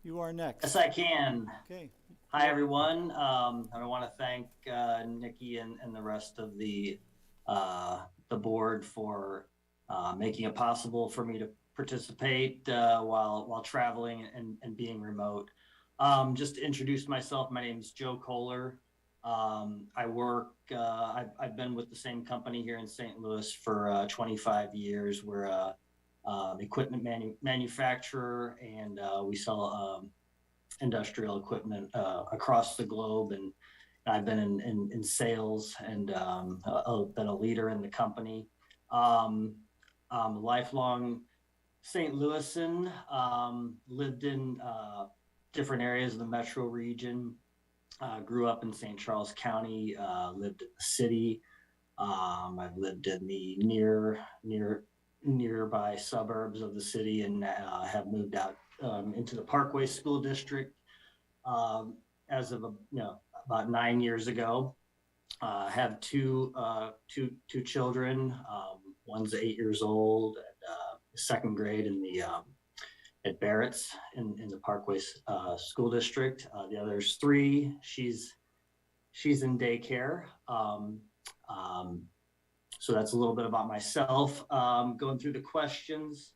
You are next. Yes, I can. Okay. Hi, everyone. I want to thank Nikki and the rest of the board for making it possible for me to participate while traveling and being remote. Just to introduce myself, my name is Joe Kohler. I work, I've been with the same company here in St. Louis for 25 years. We're a equipment manufacturer, and we sell industrial equipment across the globe. And I've been in sales and been a leader in the company. Lifelong St. Louisan, lived in different areas of the metro region. Grew up in St. Charles County, lived in the city. I've lived in the nearby suburbs of the city, and have moved out into the Parkway School District as of about 9 years ago. Have two children. One's 8 years old, and second grade in the at Barrett's in the Parkway School District. The other's 3. She's in daycare. So that's a little bit about myself. Going through the questions,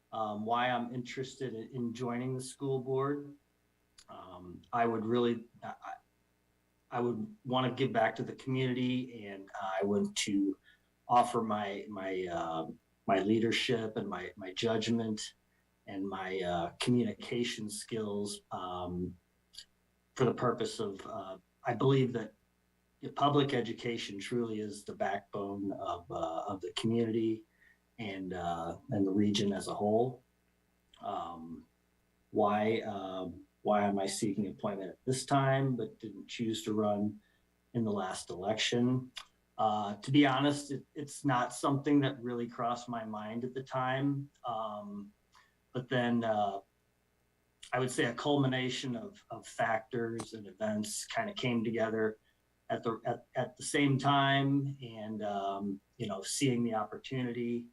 why I'm interested in joining the school board. I would want to give back to the community, and I want to offer my leadership and my judgment and my communication skills for the purpose of, I believe that public education truly is the backbone of the community and the region as a whole. Why am I seeking appointment at this time, but didn't choose to run in the last election? To be honest, it's not something that really crossed my mind at the time. But then I would say a culmination of factors and events kind of came together at the same time, and seeing the opportunity,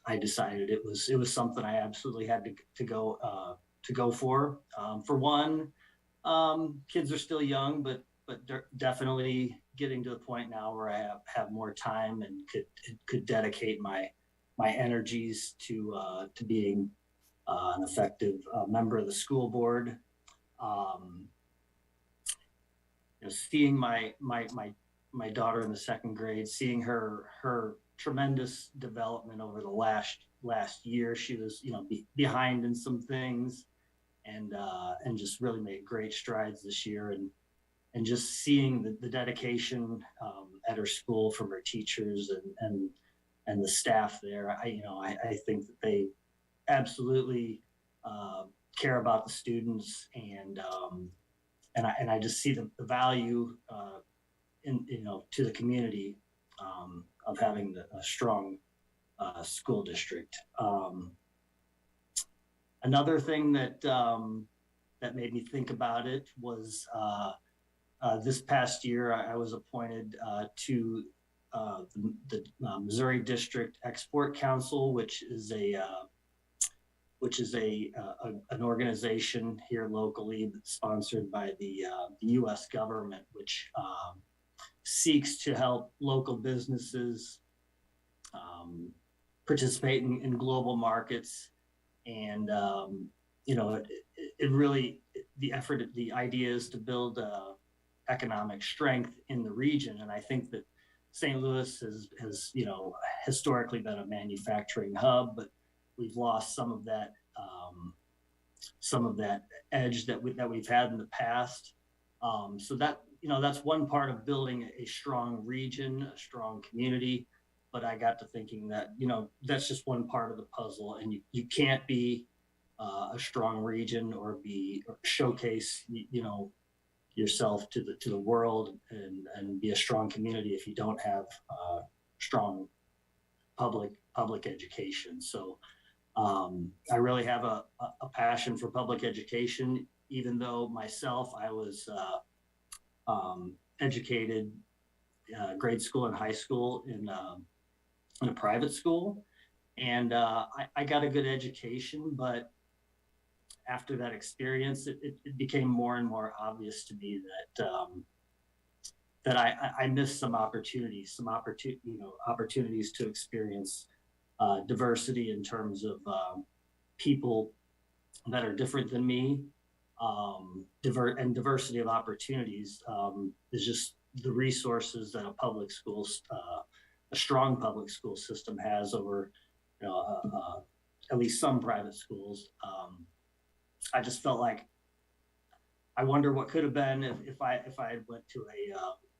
I decided it was something I absolutely had to go for. For one, kids are still young, but definitely getting to the point now where I have more time and could dedicate my energies to being an effective member of the school board. Seeing my daughter in the second grade, seeing her tremendous development over the last year. She was behind in some things, and just really made great strides this year, and just seeing the dedication at her school from her teachers and the staff there. I think that they absolutely care about the students, and I just see the value to the community of having a strong school district. Another thing that made me think about it was this past year I was appointed to the Missouri District Export Council, which is an organization here locally that's sponsored by the U.S. government, which seeks to help local businesses participate in global markets. And it really, the idea is to build economic strength in the region. And I think that St. Louis has historically been a manufacturing hub, but we've lost some of that edge that we've had in the past. So that's one part of building a strong region, a strong community. But I got to thinking that that's just one part of the puzzle, and you can't be a strong region or showcase yourself to the world and be a strong community if you don't have strong public education. So I really have a passion for public education, even though myself, I was educated grade school and high school in a private school. And I got a good education, but after that experience, it became more and more obvious to me that I missed some opportunities to experience diversity in terms of people that are different than me, and diversity of opportunities is just the resources that a strong public school system has over at least some private schools. I just felt like I wonder what could have been if I had went to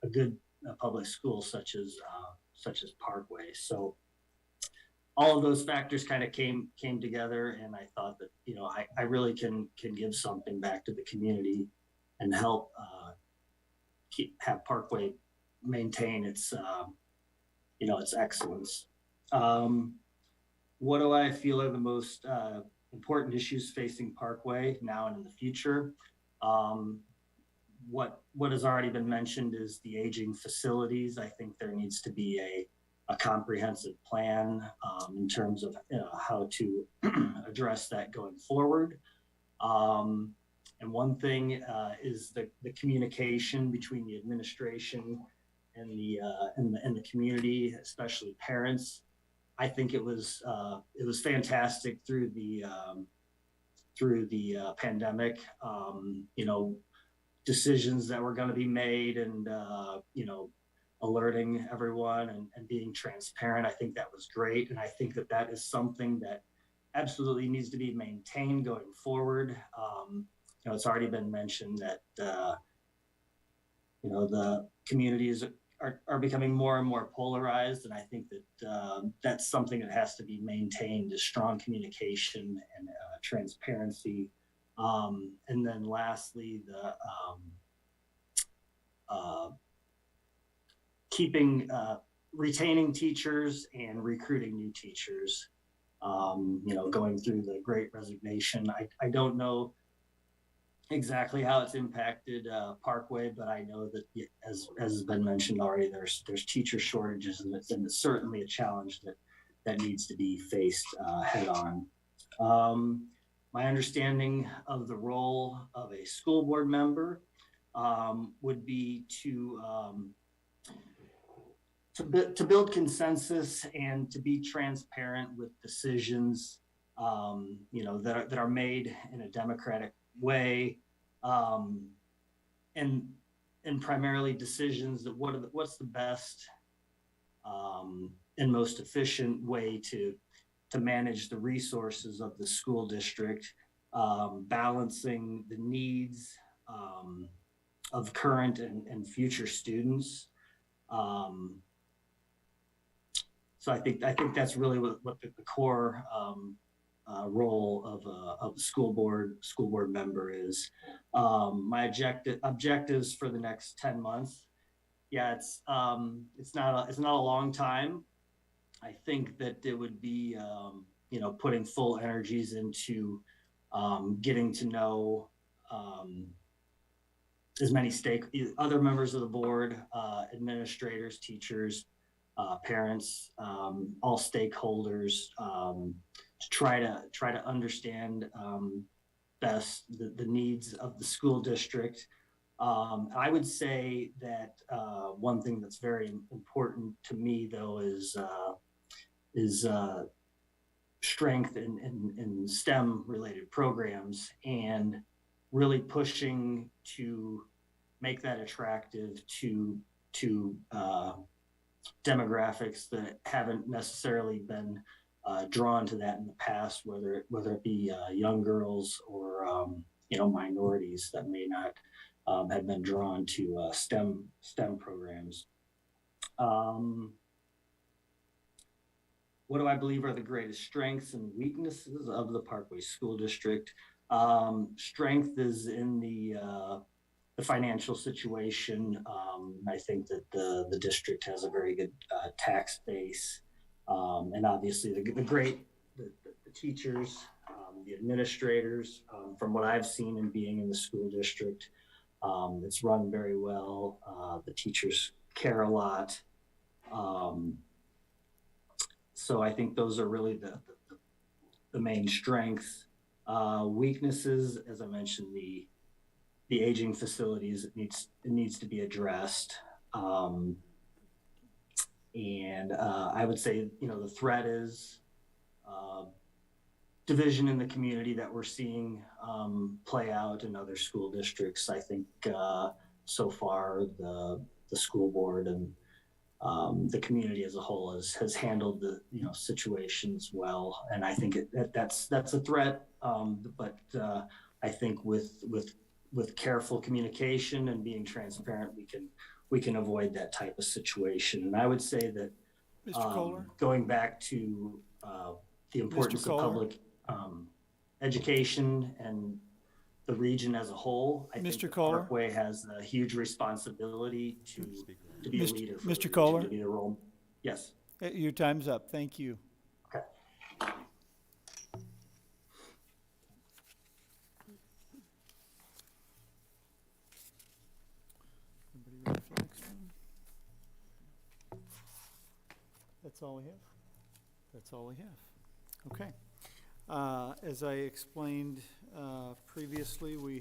a good public school such as Parkway. So all of those factors kind of came together, and I thought that, you know, I really can give something back to the community and help have Parkway maintain its you know, its excellence. What do I feel are the most important issues facing Parkway now and in the future? What has already been mentioned is the aging facilities. I think there needs to be a comprehensive plan in terms of how to address that going forward. And one thing is the communication between the administration and the community, especially parents. I think it was fantastic through the pandemic. You know, decisions that were going to be made, and you know, alerting everyone and being transparent. I think that was great, and I think that is something that absolutely needs to be maintained going forward. You know, it's already been mentioned that you know, the communities are becoming more and more polarized, and I think that that's something that has to be maintained, is strong communication and transparency. And then lastly, the retaining teachers and recruiting new teachers. You know, going through the Great Resignation, I don't know exactly how it's impacted Parkway, but I know that, as has been mentioned already, there's teacher shortages, and it's certainly a challenge that needs to be faced head on. My understanding of the role of a school board member would be to build consensus and to be transparent with decisions, you know, that are made in a democratic way, and primarily decisions that what's the best and most efficient way to manage the resources of the school district, balancing the needs of current and future students. So I think that's really what the core role of a school board member is. My objectives for the next 10 months. Yeah, it's not a long time. I think that it would be you know, putting full energies into getting to know as many other members of the board, administrators, teachers, parents, all stakeholders, to try to understand best the needs of the school district. I would say that one thing that's very important to me, though, is strength in STEM related programs, and really pushing to make that attractive to demographics that haven't necessarily been drawn to that in the past, whether it be young girls or you know, minorities that may not have been drawn to STEM programs. What do I believe are the greatest strengths and weaknesses of the Parkway School District? Strength is in the financial situation. I think that the district has a very good tax base, and obviously the teachers, the administrators. From what I've seen in being in the school district, it's run very well. The teachers care a lot. So I think those are really the main strengths. Weaknesses, as I mentioned, the aging facilities, it needs to be addressed. And I would say, you know, the threat is division in the community that we're seeing play out in other school districts. I think so far the school board and the community as a whole has handled the, you know, situations well, and I think that's a threat. But I think with with careful communication and being transparent, we can avoid that type of situation. And I would say that Mr. Kohler? going back to the importance of Kohler? public education and the region as a whole, I think Mr. that Kohler? Parkway has a huge responsibility to be a leader for the Mr. region, Kohler? to be the role. Yes. Your time's up. Thank you. Okay. Everybody ready for the next one? That's all we have? That's all we have. Okay. As I explained previously, we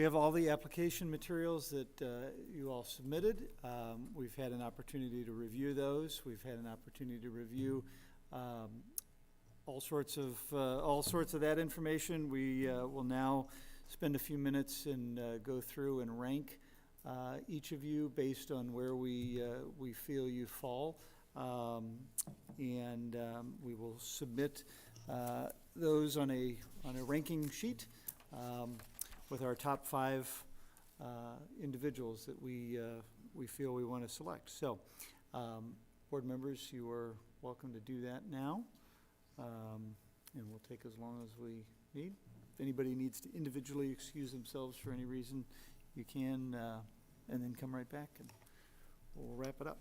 have all the application materials that you all submitted. We've had an opportunity to review those. We've had an opportunity to review all sorts of that information. We will now spend a few minutes and go through and rank each of you based on where we feel you fall. We will submit those on a ranking sheet with our top 5 individuals that we feel we want to select. So, board members, you are welcome to do that now, and we'll take as long as we need. If anybody needs to individually excuse themselves for any reason, you can, and then come right back, and we'll wrap it up.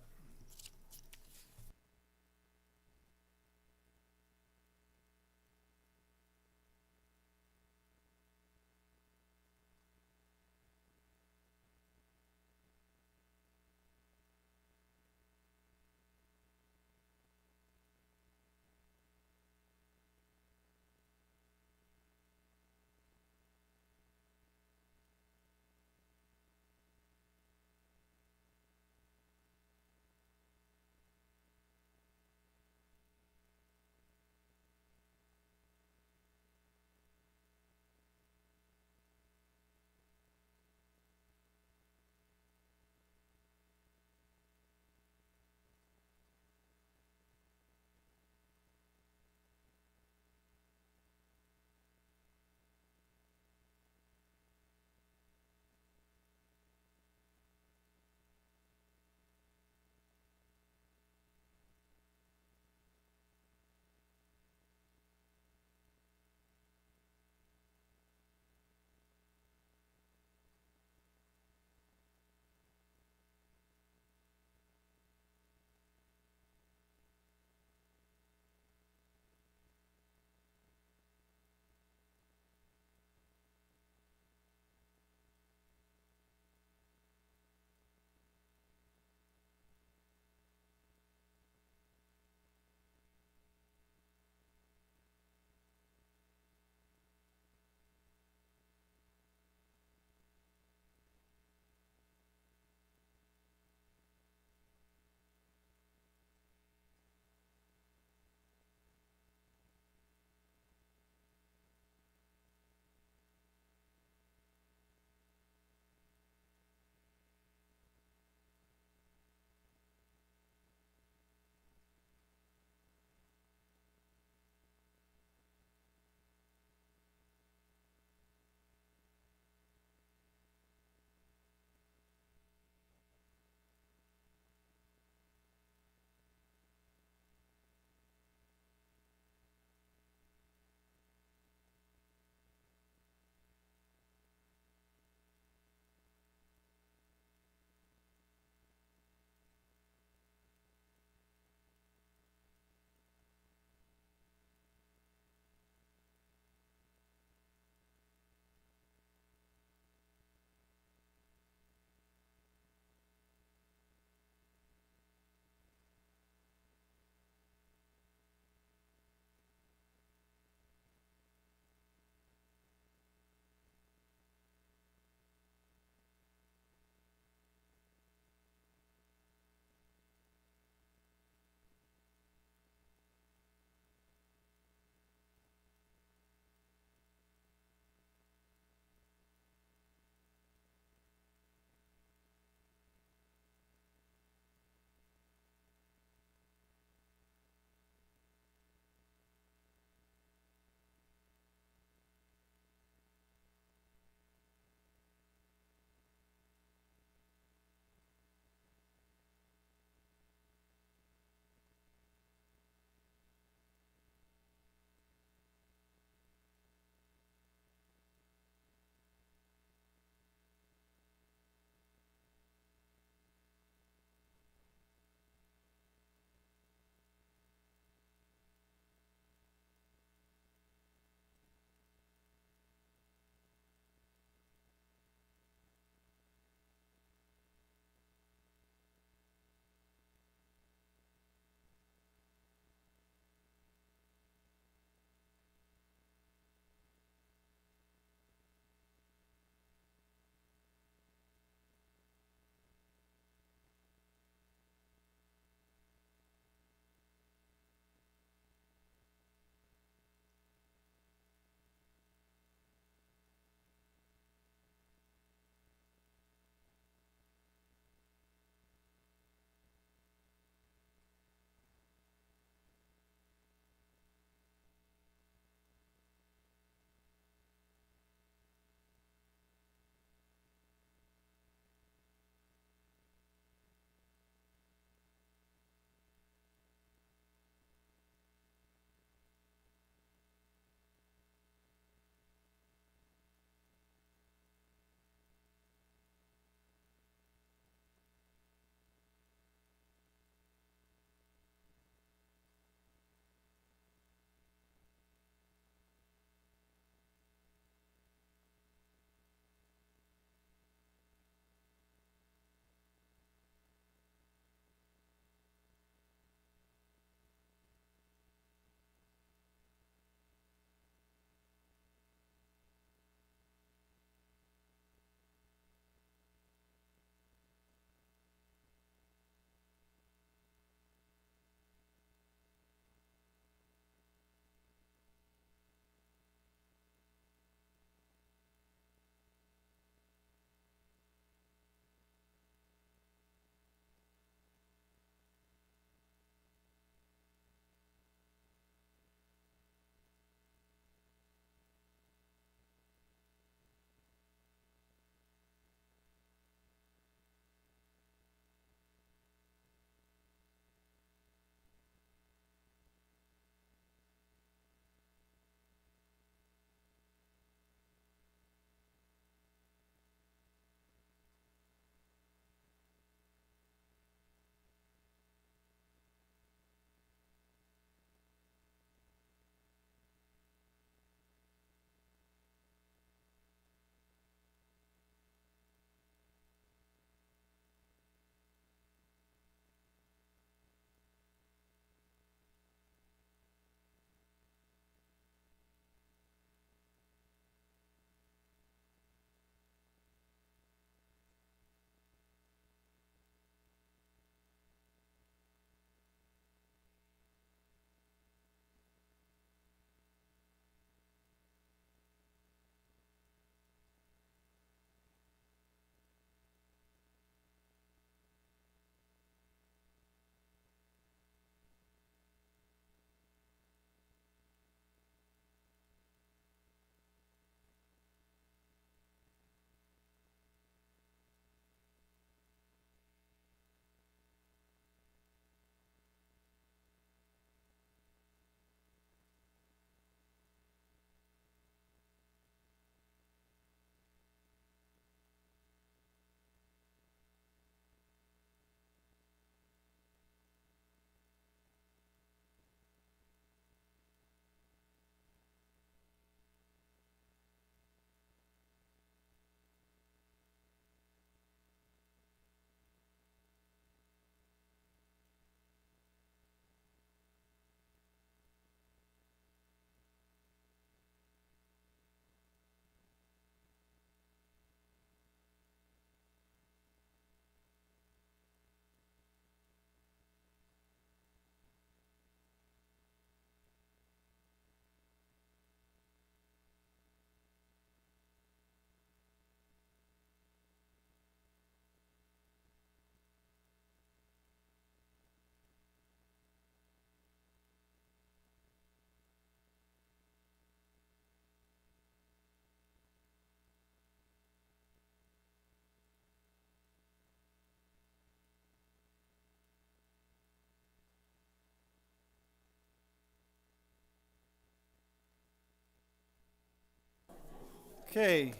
Okay.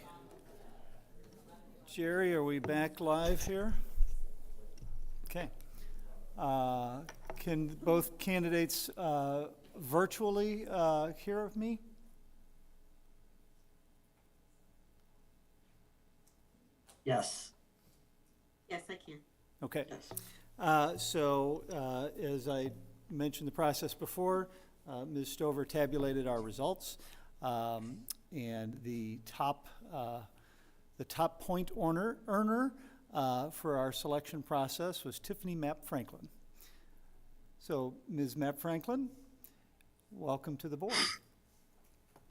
Jerry, are we back live here? Okay. Can both candidates virtually hear me? Yes. Yes, I can. Okay. Yes. So as I mentioned the process before, Ms. Stover tabulated our results, and the top point earner for our selection process was Tiffany Mapp Franklin. So, Ms. Mapp Franklin, welcome to the board.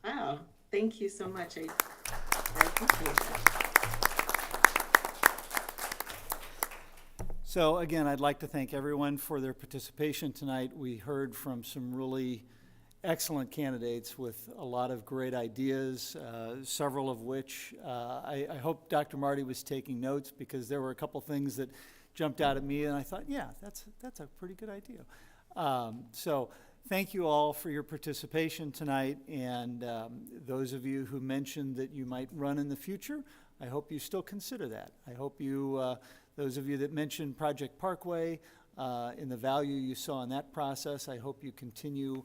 Wow, thank you so much. I appreciate that. So again, I'd like to thank everyone for their participation tonight. We heard from some really excellent candidates with a lot of great ideas, several of which I hope Dr. Marty was taking notes, because there were a couple things that jumped out at me and I thought, yeah, that's a pretty good idea. So thank you all for your participation tonight, and those of you who mentioned that you might run in the future, I hope you still consider that. I hope you, those of you that mentioned Project Parkway and the value you saw in that process, I hope you continue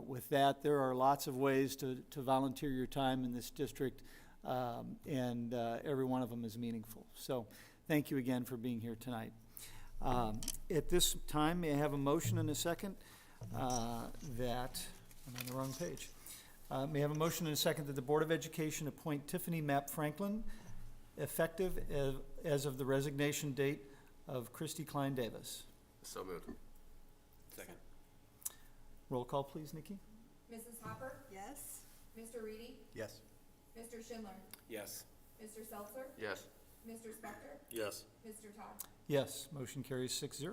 with that. There are lots of ways to volunteer your time in this district, and every one of them is meaningful. So thank you again for being here tonight. At this time, may I have a motion and a second that, I'm on the wrong page. May I have a motion and a second that the Board of Education appoint Tiffany Mapp Franklin, effective as of the resignation date of Christy Klein Davis. So moved. Second. Roll call, please, Nikki. Mrs. Hopper? Yes. Mr. Reedy? Yes. Mr. Schindler? Yes. Mr. Seltzer? Yes. Mr. Spector? Yes. Mr. Todd? Yes, motion carries 6-0.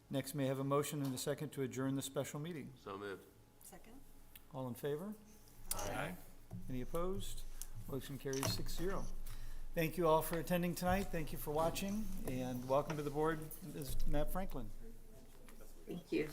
Next, may I have a motion and a second to adjourn the special meeting. So moved. Second. All in favor? Aye. Any opposed? Motion carries 6-0. Thank you all for attending tonight. Thank you for watching, and welcome to the board, Ms. Mapp Franklin. Thank you.